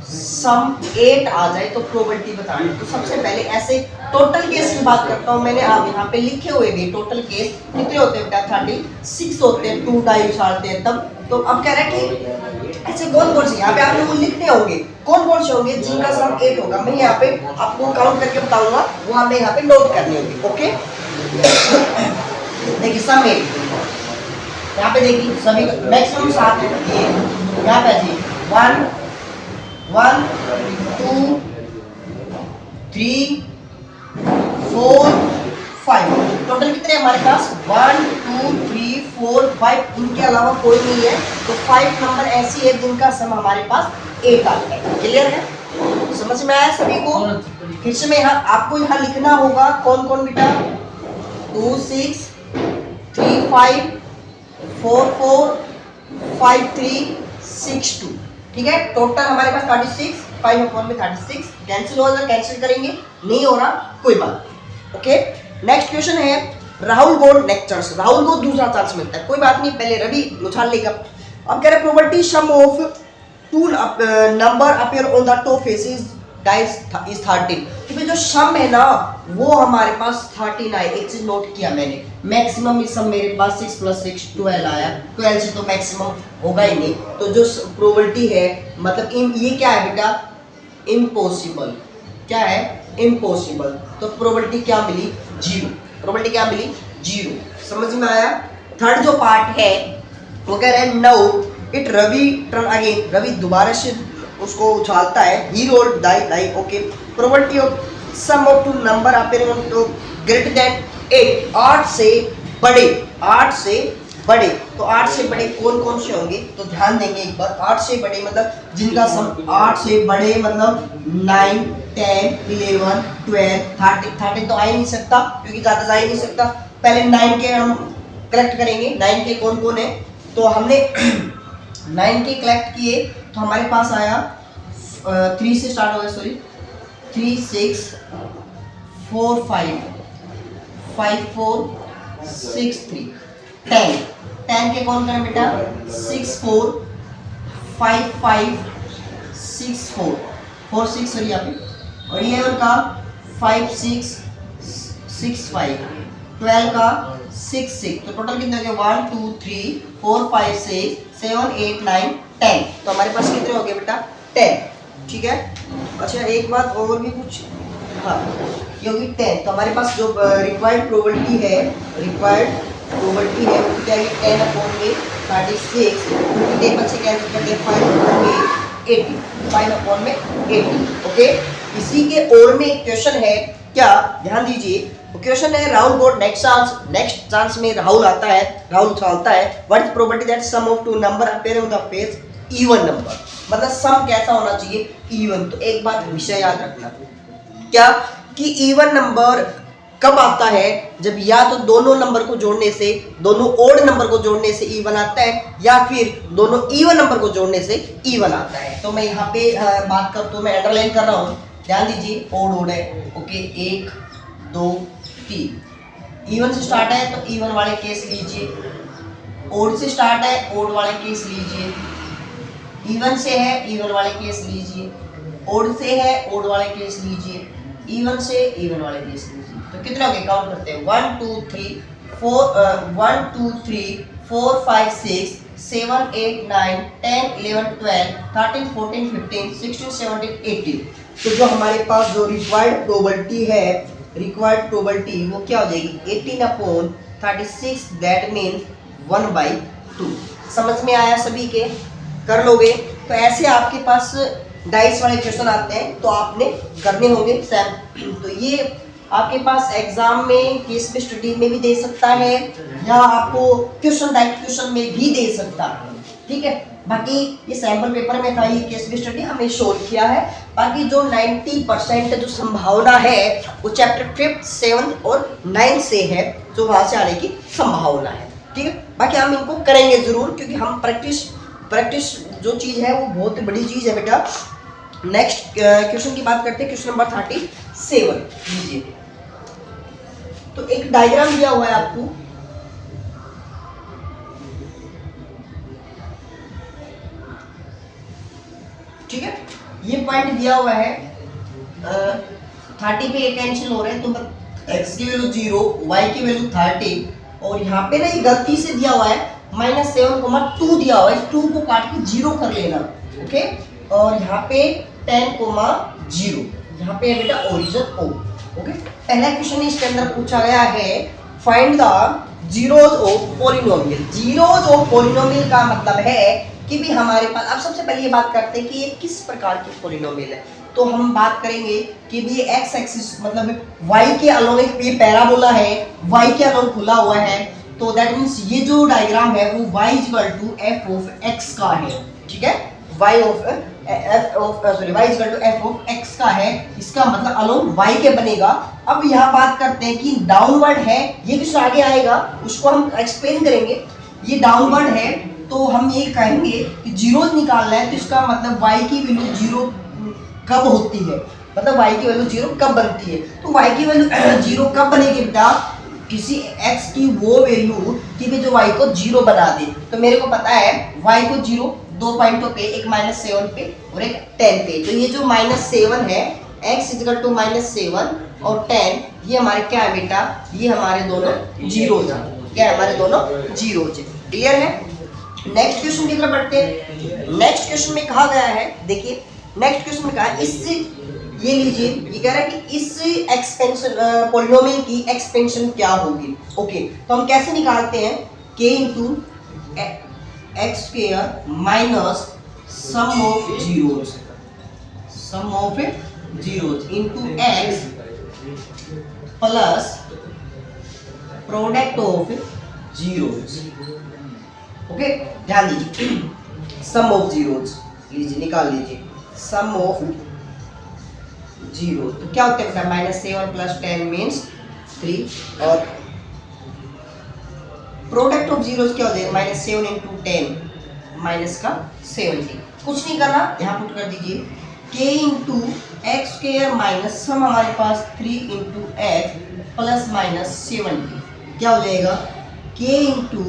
सम 8 आ जाए तो प्रोबेबिलिटी बतानी। तो सबसे पहले ऐसे टोटल केस की बात करता हूँ मैंने, आप यहाँ पे लिखे हुए भी टोटल केस कितने होते हैं बेटा, 36 होते हैं, 2 डाई उछालते हैं तब। तो अब कह रहा है कि ऐसे कौन से, यहाँ पे आप लोग लिखने होंगे कौन से होंगे जिनका सम 8 होगा। मैं यहाँ पे आपको काउंट करके बताऊंगा, वो हमें यहाँ पे नोट करने होंगे। ओके, देखिए सम 8, यहाँ पे देखिए सभी मैक्सिमम 7 है। यहाँ पे जी 1 2 3 4 5, टोटल कितने हमारे पास 1 2 3 4 5, इनके अलावा कोई नहीं है। तो 5 नंबर ऐसी है जिनका सम हमारे पास 8 आता है। क्लियर है, समझ में आया सभी को? फिर से मैं यहाँ आपको यहाँ लिखना होगा कौन कौन बेटा, 2 6 3 5 4 4 5 3 6 2, ठीक है। टोटल हमारे पास 36, 5 अपॉन में 36 कैंसिल हो जाएगा, कैंसिल करेंगे नहीं हो रहा, कोई बात नहीं। ओके, नेक्स्ट क्वेश्चन है राहुल गोड नेक्स्ट चांस। राहुल को दूसरा चांस मिलता है, कोई बात नहीं, पहले रवि उछाल लेगा। अब कह रहे probability sum of two number appear on the top faces dice is 13। तो जो सम है ना वो हमारे पास 13 आए। एक चीज नोट किया मैंने, मैक्सिमम इस सम मेरे पास 6 + 6 12 आया, 12 से तो मैक्सिमम होगा ही नहीं। तो जो प्रोबेबिलिटी है मतलब ये क्या है बेटा, इम्पॉसिबल। क्या है, इम्पॉसिबल। तो प्रोबेबिलिटी क्या मिली, 0। प्रोबेबिलिटी क्या मिली, 0। समझ में आया। थर्ड जो पार्ट है वो कह रहे हैं now it Ravi turn again. Ravi दोबारा से उसको उछालता है, he rolled die. Okay, probability of sum of two number appearing on top greater than 8, 8 से बड़े, 8 से बड़े। तो 8 से बड़े कौन कौन से होंगे, तो ध्यान देंगे एक बार। 8 से बड़े मतलब जिनका सम 8 से बड़े मतलब 9 10 11 12 13 तो आ ही नहीं सकता क्योंकि ज़्यादा जा ही नहीं सकता। पहले 9 के हम कलेक्ट करेंगे, 9 के कौन कौन है। तो हमने 9 के कलेक्ट किए तो हमारे पास आया 3 से स्टार्ट हो गया, सॉरी 3 6 4 5 5 4 6 3 10। 10 के कौन करें बेटा, 6 4 5 5 6 4 4 6 सॉरी यहाँ पे। और ये उनका 5 6 6 5 12 का 6 6। तो टोटल कितने हो गए, 1 2 3 4 5 6 7 8 9 10। तो हमारे पास कितने हो गए बेटा, 10। ठीक है। अच्छा एक बात और भी कुछ, हाँ ये होगी 10। तो हमारे पास जो रिक्वायर्ड प्रोबेबिलिटी है, रिक्वायर्ड प्रोबेबिलिटी है वो क्या है, 10/36 टेबल से कैंसिल कर दिया, 5/80 5/80। ओके, इसी के और में एक क्वेश्चन है, क्या ध्यान दीजिए। क्वेश्चन है Rahul got next chance. Next chance में राहुल आता है, राहुल उछालता है, what is probability that sum of two number appear on the face even number. मतलब सम कैसा होना चाहिए, इवन। तो एक बात विषय याद रखना, क्या कि इवन नंबर कब आता है, जब या तो दोनों नंबर को जोड़ने से, दोनों ओड नंबर को जोड़ने से इवन आता है, या फिर दोनों इवन नंबर को जोड़ने से इवन आता है। तो मैं यहाँ पे बात कर, तो मैं अंडरलाइन कर रहा हूँ, ध्यान दीजिए। ओड ओड है, ओके 1 2 3। इवन से स्टार्ट है तो इवन वाले केस लीजिए, ओड से स्टार्ट है ओड वाले केस लीजिए, इवन से है इवन वाले केस लीजिए, ओड से है ओड वाले केस लीजिए, इवन से इवन वाले केस लीजिए। तो कितना हो गया, काउंट करते हैं, 1 2 3 4 5 6 7 8 9 10 11 12 13 14 15 16 17 18। तो जो हमारे पास जो रिक्वायर्ड प्रोबेबिलिटी है, रिक्वायर्ड प्रोबेबिलिटी वो क्या हो जाएगी, 18/36। That mean 1/2। समझ में आया सभी के, कर लोगे। तो ऐसे आपके पास डाइस वाले क्वेश्चन आते हैं तो आपने करने होंगे सैम। तो ये आपके पास एग्जाम में केस स्टडी में भी दे सकता है, या आपको क्वेश्चन डाइट क्वेश्चन में भी दे सकता है। ठीक है, बाकी ये सैम्पल पेपर में था, ये केस स्टडी हमने सोल्व किया है। बाकी जो 90% जो संभावना है वो चैप्टर 5th 7th और 9th से है, जो वहां से आने की संभावना है। ठीक है, बाकी हम इनको करेंगे जरूर, क्योंकि हम प्रैक्टिस जो चीज़ है वो बहुत बड़ी चीज़ है बेटा। नेक्स्ट क्वेश्चन की बात करते हैं, क्वेश्चन नंबर 37 लीजिए। तो एक डायग्राम दिया हुआ है आपको, ठीक है, ये पॉइंट दिया हुआ है 30 पे ये कैंसिल हो रहे हैं, तो x की वैल्यू 0, y की वैल्यू 30, और यहाँ पे ना ये गलती से दिया हुआ है -7,2 दिया हुआ है, 2 को काट के 0 कर लेना। ओके, और यहाँ पे 10,0, यहाँ पे है बेटा ओरिजिन O। ओके, पहला क्वेश्चन इसके अंदर पूछा गया है, find the zeros of polynomial. Zeros of polynomial का मतलब है कि भी हमारे पास, अब सबसे पहले ये बात करते हैं कि ये किस प्रकार की पॉलिनोमियल है। तो हम बात करेंगे कि भी ये एक्स एक्सिस मतलब y के अलोंग एक ये पैराबोला है, y के अलोंग खुला हुआ है, तो दैट मीन्स ये जो डायग्राम है वो y f ऑफ x का है। ठीक है, y f ऑफ x का है, इसका मतलब अलोंग y के बनेगा। अब यहाँ बात करते हैं कि डाउनवर्ड है, ये कुछ आगे आएगा उसको हम एक्सप्लेन करेंगे। ये डाउनवर्ड है तो हम ये कहेंगे कि जीरोज निकालना है, तो इसका मतलब y की वैल्यू 0 कब होती है, मतलब y की वैल्यू 0 कब बनती है। तो y की वैल्यू 0 कब बनेगी बेटा, किसी x की वो वैल्यू कि भी जो y को 0 बना दे। तो मेरे को पता है y को 0 दो पॉइंटों पे, एक -7 पे और एक 10 पे। तो ये जो -7 है, x = -7 और 10, ये हमारे क्या है बेटा, ये हमारे दोनों जीरोज हैं। क्या है, हमारे दोनों जीरोज है। क्लियर है। नेक्स्ट क्वेश्चन की तरफ बढ़ते हैं। नेक्स्ट क्वेश्चन में कहा गया है, देखिए नेक्स्ट क्वेश्चन में कहा है, इससे ये लीजिए, ये कह रहा है कि इस एक्सपेंशन पॉलिनोमियल की एक्सपेंशन क्या होगी। ओके, तो हम कैसे निकालते हैं, k into X square minus sum of zeros, sum of zeros into X plus product of zeros. Okay, ध्यान दीजिए, सम ऑफ जीरोज लीजिए, निकाल लीजिए सम ऑफ जीरो। तो क्या होता है बेटा, -7 + 10 मीन्स 3 और प्रोडक्ट ऑफ जीरोज क्या हो जाएगा, -7 × 10 माइनस का 70। कुछ नहीं करना, यहाँ पुट कर दीजिए k into X square minus सम हमारे पास 3 × x प्लस -70 क्या हो जाएगा, k into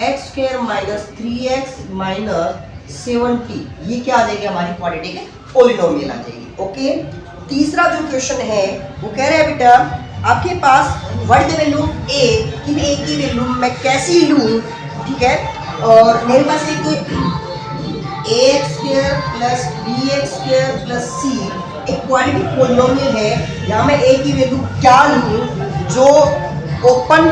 X square minus 3x minus 70, ये क्या आ जाएगी, हमारी क्वाड्रेटिक पॉलिनोमियल आ जाएगी। ओके, तीसरा जो क्वेश्चन है वो कह रहा है बेटा, आपके पास what is the value of a, कि a की वैल्यू मैं कैसी लूं, ठीक है। और मेरे पास एक ax² plus bx² plus c एक क्वाड्रेटिक पॉलिनोमियल है। यहाँ मैं a की वैल्यू क्या लूं, जो ओपन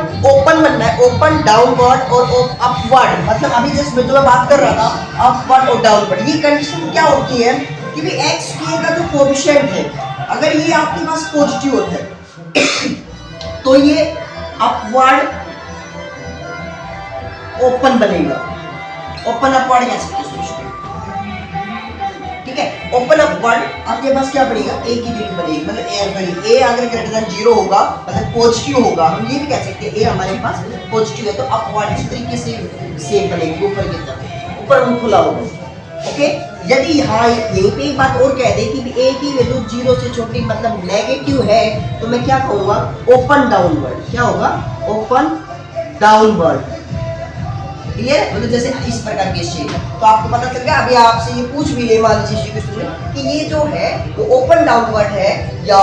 बनना है, ओपन डाउनवर्ड और अपवर्ड, मतलब अभी जस्ट मैं जो मैं बात कर रहा था अपवर्ड और डाउनवर्ड। ये कंडीशन क्या होती है कि भी एक्स स्क्वायर का जो कोएफिशिएंट है, अगर ये आपके पास पॉजिटिव होता है तो ये अपवर्ड ओपन बनेगा, ओपन अपवर्ड कह सकते हैं, ठीक है। ओपन अपवर्ड आपके पास क्या बनेगा, ए की वैल्यू बनेगी, मतलब ए अगर ग्रेटर देन 0 होगा मतलब पॉजिटिव होगा, हम ये भी कह सकते हैं ए हमारे पास पॉजिटिव है तो अपवर्ड इस तरीके से सेम बनेगी, ऊपर की तरफ, ऊपर मुंह खुला होगा। ओके, यदि यहाँ यहीं पे एक बात और कह दे कि ए की वैल्यू 0 से छोटी मतलब नेगेटिव है, तो मैं क्या कहूँगा, ओपन डाउनवर्ड। क्या होगा, ओपन डाउनवर्ड। क्लियर, मतलब जैसे इस प्रकार की शेप है, तो आपको पता चल गया। अभी आपसे ये पूछ भी ले मान लीजिए कि ये जो है वो ओपन डाउनवर्ड है या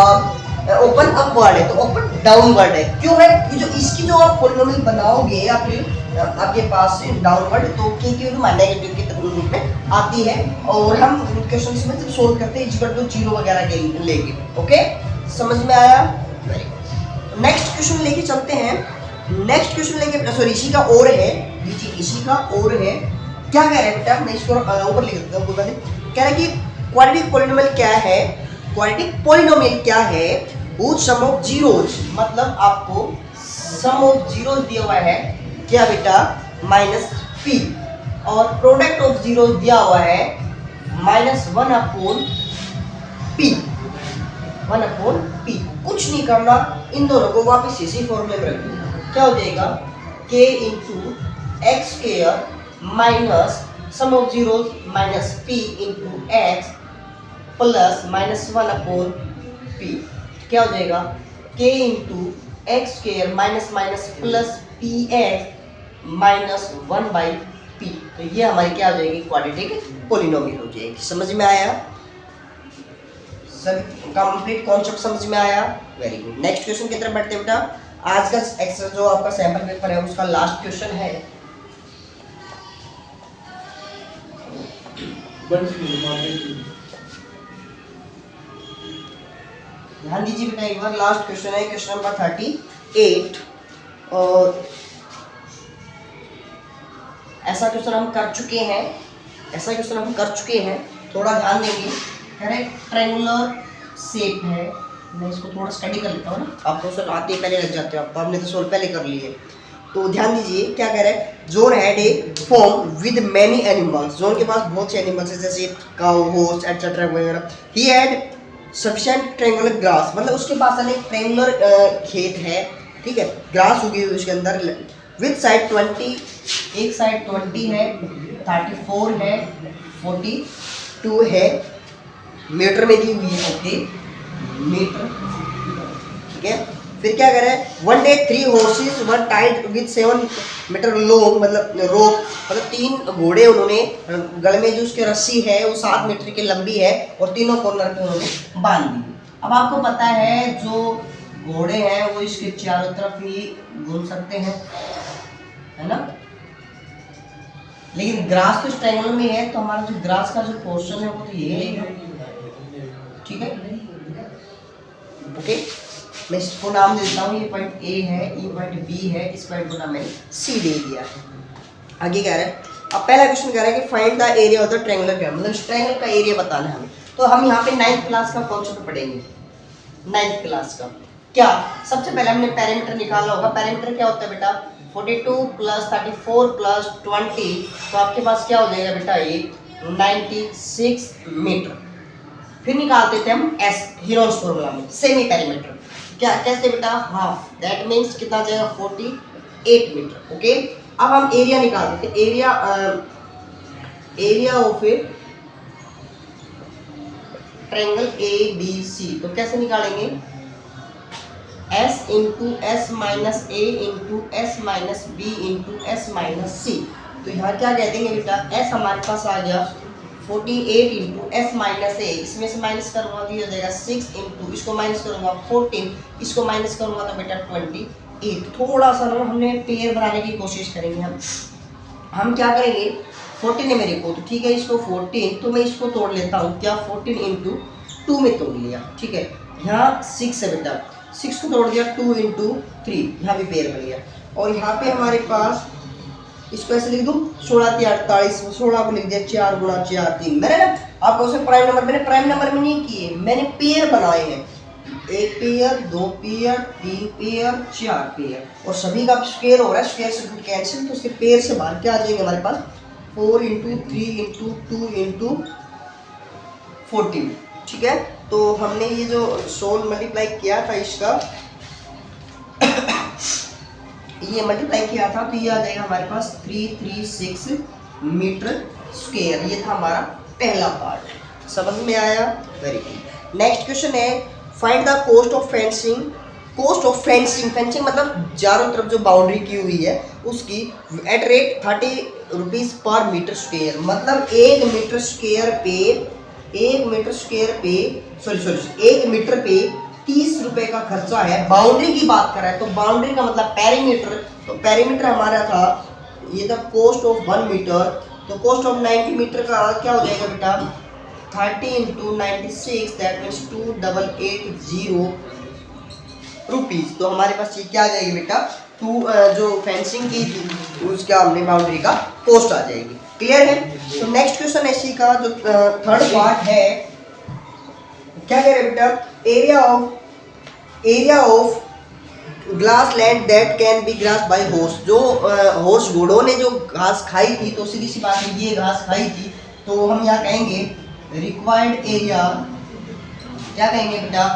ओपन अपवर्ड है, तो ओपन डाउनवर्ड है। क्यों है, ये जो इसकी जो आप पॉलिनोमियल बनाओगे आपके पास से डाउनवर्ड, तो के की वैल्यू नेगेटिव के रूप में आती है, और हम क्वेश्चंस में जब सोल्व करते हैं इक्वल टू 0 वगैरह के लेंगे। ओके, समझ में आया। नेक्स्ट क्वेश्चन लेके चलते हैं। नेक्स्ट क्वेश्चन लेके, सॉरी इसी का और है, नीचे इसी का और है। क्या कह रहा है बेटा, मैं इसको ऊपर लिख देता हूँ। कह रहा है कि क्वाड्रेटिक पॉलिनोमियल क्या है, क्वाड्रेटिक पॉलिनोमियल क्या है, व्हिच सम ऑफ जीरोज, मतलब आपको सम ऑफ जीरोज दिया हुआ है क्या बेटा, -p, और प्रोडक्ट ऑफ जीरोज दिया हुआ है -1/p, 1/p। कुछ नहीं करना, इन दोनों को वापस इसी फॉर्मूले में रख दो। क्या हो जाएगा, k into X square minus sum of zeros -p into X plus -1/p। क्या हो जाएगा, k into X square minus minus plus P x minus 1/p। तो ये हमारी क्या हो जाएगी, क्वाड्रेटिक पॉलिनोमियल हो जाएगी। समझ में आया, सब कंप्लीट कॉन्सेप्ट समझ में आया, वेरी गुड। नेक्स्ट क्वेश्चन की तरफ बढ़ते हैं बेटा। आज का एक्स्ट्रा जो आपका सैंपल पेपर है उसका लास्ट क्वेश्चन है। ध्यान दीजिए बेटा एक बार, लास्ट क्वेश्चन है, क्वेश्चन नंबर 38। और ऐसा क्वेश्चन हम कर चुके हैं, थोड़ा ध्यान देंगे। ट्रायंगुलर शेप है, मैं इसको थोड़ा स्टडी कर लेता हूँ ना, आप क्वेश्चन आते ही पहले लग जाते हो, आप आपने तो सोल्व पहले कर लिए। तो ध्यान दीजिए क्या कह रहा है, zone had a form with many animals, zone के पास बहुत से एनिमल्स है जैसे काऊ, हॉर्स एटसेट्रा वगैरह। He had sufficient triangular grass, मतलब उसके पास अनेक ट्रायंगुलर खेत है, ठीक है, ग्रास उगी हुई उसके अंदर। विद साइड 20, एक साइड 20 है, 34 है, 42 है, मीटर में दी हुई है। ओके, मीटर, ठीक है। फिर क्या करें, 1 day 3 horses were tied with 7 metre long, मतलब रोप, मतलब 3 घोड़े उन्होंने गले में जो उसकी रस्सी है वो 7 मीटर की लंबी है और तीनों कॉर्नर पे उन्होंने बांध दी। अब आपको पता है जो घोड़े हैं वो इसके चारों तरफ ही घूम सकते हैं, है ना, लेकिन ग्रास तो इस ट्रायंगल में है, तो हमारा जो ग्रास का जो पोर्शन है वो तो ये है, ठीक है, ओके। मैं इसको नाम देता हूँ, ये पॉइंट ए है, ये पॉइंट बी है, इस पॉइंट को नाम मैंने सी दे दिया है। आगे कह रहे हैं, अब पहला क्वेश्चन कह रहा है कि find the area of the triangular pyramid, मतलब इस ट्रायंगल का एरिया बताना है हमें। तो हम यहाँ पे 9th क्लास का कॉन्सेप्ट पढ़ेंगे, 9th क्लास का। क्या, सबसे पहले हमने पैरामीटर निकालना होगा। पैरामीटर क्या होता है बेटा, 42 + 34 + 20, तो आपके पास क्या हो जाएगा बेटा, ये 96 मीटर। फिर निकालते थे हम एस हीरोन्स फॉर्मूला में, सेमी पैरामीटर। क्या, कैसे बेटा, हाफ, दैट मीन्स कितना जाएगा, 48 मीटर, ओके। अब हम एरिया निकालते थे, area of A triangle ABC, तो कैसे निकालेंगे, S × S - A × S - B × S - C। तो यहाँ क्या कह देंगे बेटा, S हमारे पास आ गया 48 × S - A, इसमें से माइनस करूँगा तो ये हो जाएगा 6 × इसको माइनस करूँगा 14, इसको माइनस करूँगा तो बेटा 28। थोड़ा सा ना हमने पेयर बनाने की कोशिश करेंगे। हम क्या करेंगे, 14 है मेरे को, तो ठीक है, इसको 14, तो मैं इसको तोड़ लेता हूँ, क्या, 14 × 2 में तोड़ लिया, ठीक है। यहाँ 6 है बेटा, 6 को तोड़ दिया 2 × 3, यहाँ भी पेयर बन गया। और यहाँ पे हमारे पास, इसको ऐसे लिख दूँ, 16 × 48, 16 को लिख दिया 4 × 4 3। मैंने ना आपको उसमें प्राइम नंबर, मैंने प्राइम नंबर में नहीं किए, मैंने पेयर बनाए हैं, 1 पेयर, 2 पेयर, 3 पेयर, 4 पेयर, और सभी का स्क्वायर हो रहा है, स्क्वायर से कैंसिल, तो उसके पेयर से बाहर क्या आ जाएंगे हमारे पास, 4 × 3 × 2 × 14, ठीक है। तो हमने ये जो 16 मल्टीप्लाई किया था इसका ये मल्टीप्लाई किया था, तो ये आ जाएगा हमारे पास 336 मीटर स्क्वायर। ये था हमारा पहला पार्ट, समझ में आया, वेरी गुड। नेक्स्ट क्वेश्चन है, find the cost of fencing. Cost of fencing, fencing मतलब चारों तरफ जो बाउंड्री की हुई है उसकी, एट रेट 30 रुपीज़ पर मीटर स्क्वायर, मतलब 1 मीटर स्क्वायर पे 1 मीटर पे 30 रुपए का खर्चा है। बाउंड्री की बात कर रहा है, तो बाउंड्री का मतलब पेरीमीटर, तो पेरीमीटर हमारा था, ये था कॉस्ट ऑफ 1 मीटर, तो कॉस्ट ऑफ 90 मीटर का क्या हो जाएगा बेटा, 30 × 96, दैट मीन्स 2880 रुपीज़। तो हमारे पास ये क्या आ जाएगी बेटा, जो फेंसिंग की थी उसका हमने बाउंड्री का कॉस्ट आ जाएगी। क्लियर है। तो नेक्स्ट क्वेश्चन इसी का जो थर्ड पार्ट है, क्या कह रहे हैं बेटा, area of glass land that can be grass bye horse. जो हॉर्स घोड़ों ने जो घास खाई थी, तो सीधी सी बात है, ये घास खाई थी, तो हम यहाँ कहेंगे रिक्वायर्ड एरिया, क्या कहेंगे बेटा,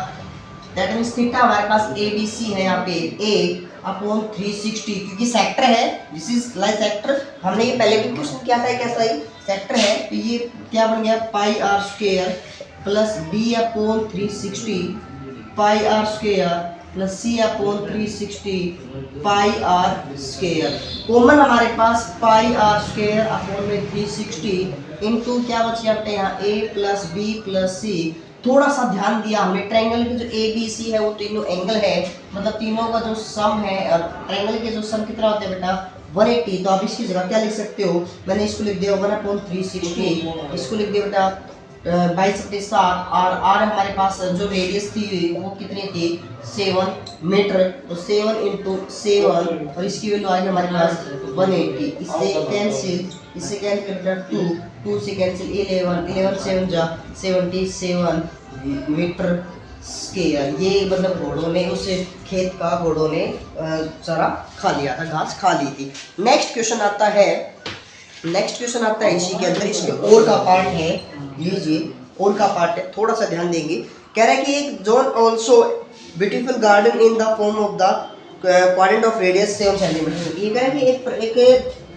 दैट मीन्स थीटा हमारे पास ABC है यहाँ पे A/360, क्योंकि सेक्टर है, दिस इज लाइक सेक्टर। हमने ये पहले भी क्वेश्चन किया था, कैसा ही सेक्टर है, तो ये क्या बन गया, πr² + B/360 πr² + C/360 πr²। Common हमारे पास πr² 360 इंटू क्या बच गया बेटा, यहाँ A + B + C। थोड़ा सा ध्यान दिया हमने, ट्रायंगल के जो ABC है वो तीनों एंगल है, मतलब तीनों का जो सम है, और ट्रायंगल के जो सम कितना होता है बेटा, 180। तो आप इसकी जगह क्या लिख सकते हो, मैंने इसको लिख दिया 1/360, इसको लिख दिया बेटा 22/7, और आर हमारे पास जो रेडियस थी वो कितनी थी, 7 मीटर, तो 7 × 7, और इसकी वैल्यू आई हमारे पास 180। इससे कैंसिल बेटा 2 से कैंसिल 11 7 जा 77 मीटर स्क्वायर। ये मतलब घोड़ों ने, उस खेत का घोड़ों ने सारा खा लिया था, घास खा ली थी। नेक्स्ट क्वेश्चन आता है इसी के अंदर, इसके और का पार्ट है, लीजिए और का पार्ट है, थोड़ा सा ध्यान देंगे। कह रहा है कि एक zone also beautiful garden in the form of the quadrant of radius 7 centimetre. ये कह रहा है कि एक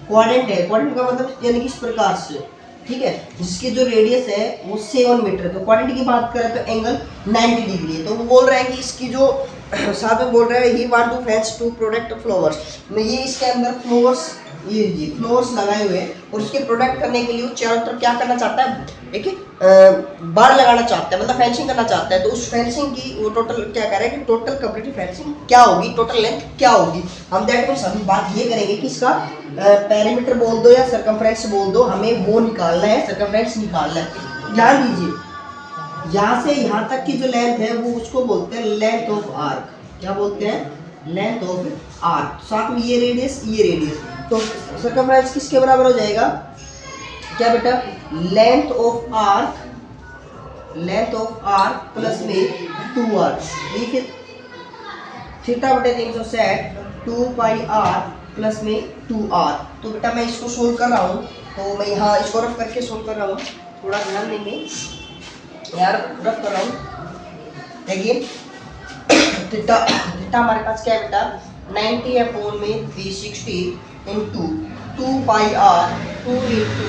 क्वाड्रेंट है, क्वाड्रेंट का मतलब यानी कि इस प्रकार से ठीक है, जिसकी जो रेडियस है वो 7 मीटर। तो क्वांटिटी की बात करें तो एंगल 90 डिग्री है। तो वो बोल रहे हैं कि इसकी जो साथ में बोल रहे हैं he want to fence to product flowers, में ये इसके अंदर फ्लावर्स, ये जी फ्लावर्स लगाए हुए हैं और उसके प्रोडक्ट करने के लिए वो चारों तरफ क्या करना चाहता है, देखिए बाड़ लगाना चाहता है, मतलब फेंसिंग करना चाहता है। तो उस फेंसिंग की वो टोटल क्या कह रहे हैं कि टोटल कंप्लीट फेंसिंग क्या होगी, टोटल लेंथ क्या होगी। हम दैट मींस हम बात ये करेंगे कि इसका पेरीमीटर बोल दो या सर्कमफ्रेंस बोल दो, हमें वो निकालना है, सर्कमफ्रेंस निकालना है। ध्यान दीजिए, यहाँ से यहाँ तक की जो लेंथ है वो उसको बोलते हैं लेंथ ऑफ आर्क। क्या बोलते हैं? Length of arc. साथ में ये रेडियस, ये रेडियस, तो सर्कमफ्रेंस किसके बराबर हो जाएगा? क्या बेटा? Length of arc, length of arc plus में 2r, ठीक है, थीटा बटे 360 2 पाई r प्लस में 2r। तो बेटा मैं इसको सोल्व कर रहा हूँ, तो मैं यहाँ इसको रफ करके सोल्व कर रहा हूँ, थोड़ा ध्यान देंगे यार, रफ कर रहा हूँ। देखिए थीटा, थीटा हमारे पास क्या है बेटा? 90 अपॉन में 360 इंटू 2 पाई r, 2 इंटू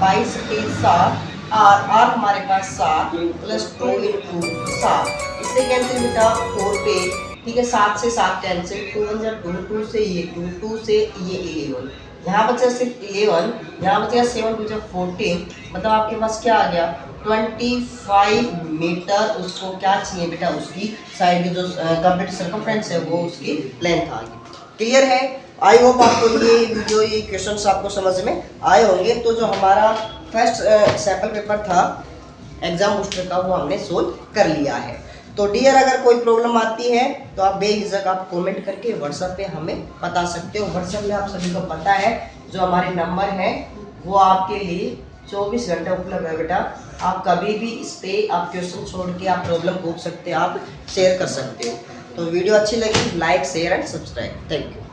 22 7 r हमारे पास 7 प्लस 2 इंटू 7, इससे कैंसिल बेटा 4 पे, ठीक है, 7 से 7 कैंसिल, 2 1 2, 2 से ये 2, 2 से ये 11, यहाँ बचा सिर्फ 11, यहाँ बचा 7 2 14, मतलब आपके पास क्या आ गया? 25 मीटर। उसको क्या चाहिए बेटा? उसकी साइड की जो कंप्लीट सर्कमफ्रेंस है वो उसकी लेंथ आ गई। क्लियर है? आई होप आपको ये वीडियो, ये क्वेश्चंस आपको समझ में आए होंगे। तो जो हमारा फर्स्ट सैंपल पेपर था एग्जाम बूस्टर का वो हमने सोल्व कर लिया है। तो डियर, अगर कोई प्रॉब्लम आती है तो आप बेझिझक आप कमेंट करके व्हाट्सएप पे हमें बता सकते हो। व्हाट्सएप में आप सभी को पता है जो हमारे नंबर है वो आपके लिए 24 घंटे उपलब्ध है बेटा। आप कभी भी इस पे आप क्वेश्चन छोड़ के आप प्रॉब्लम पूछ सकते हैं, आप शेयर कर सकते हो। तो वीडियो अच्छी लगी, like share and subscribe. Thank you.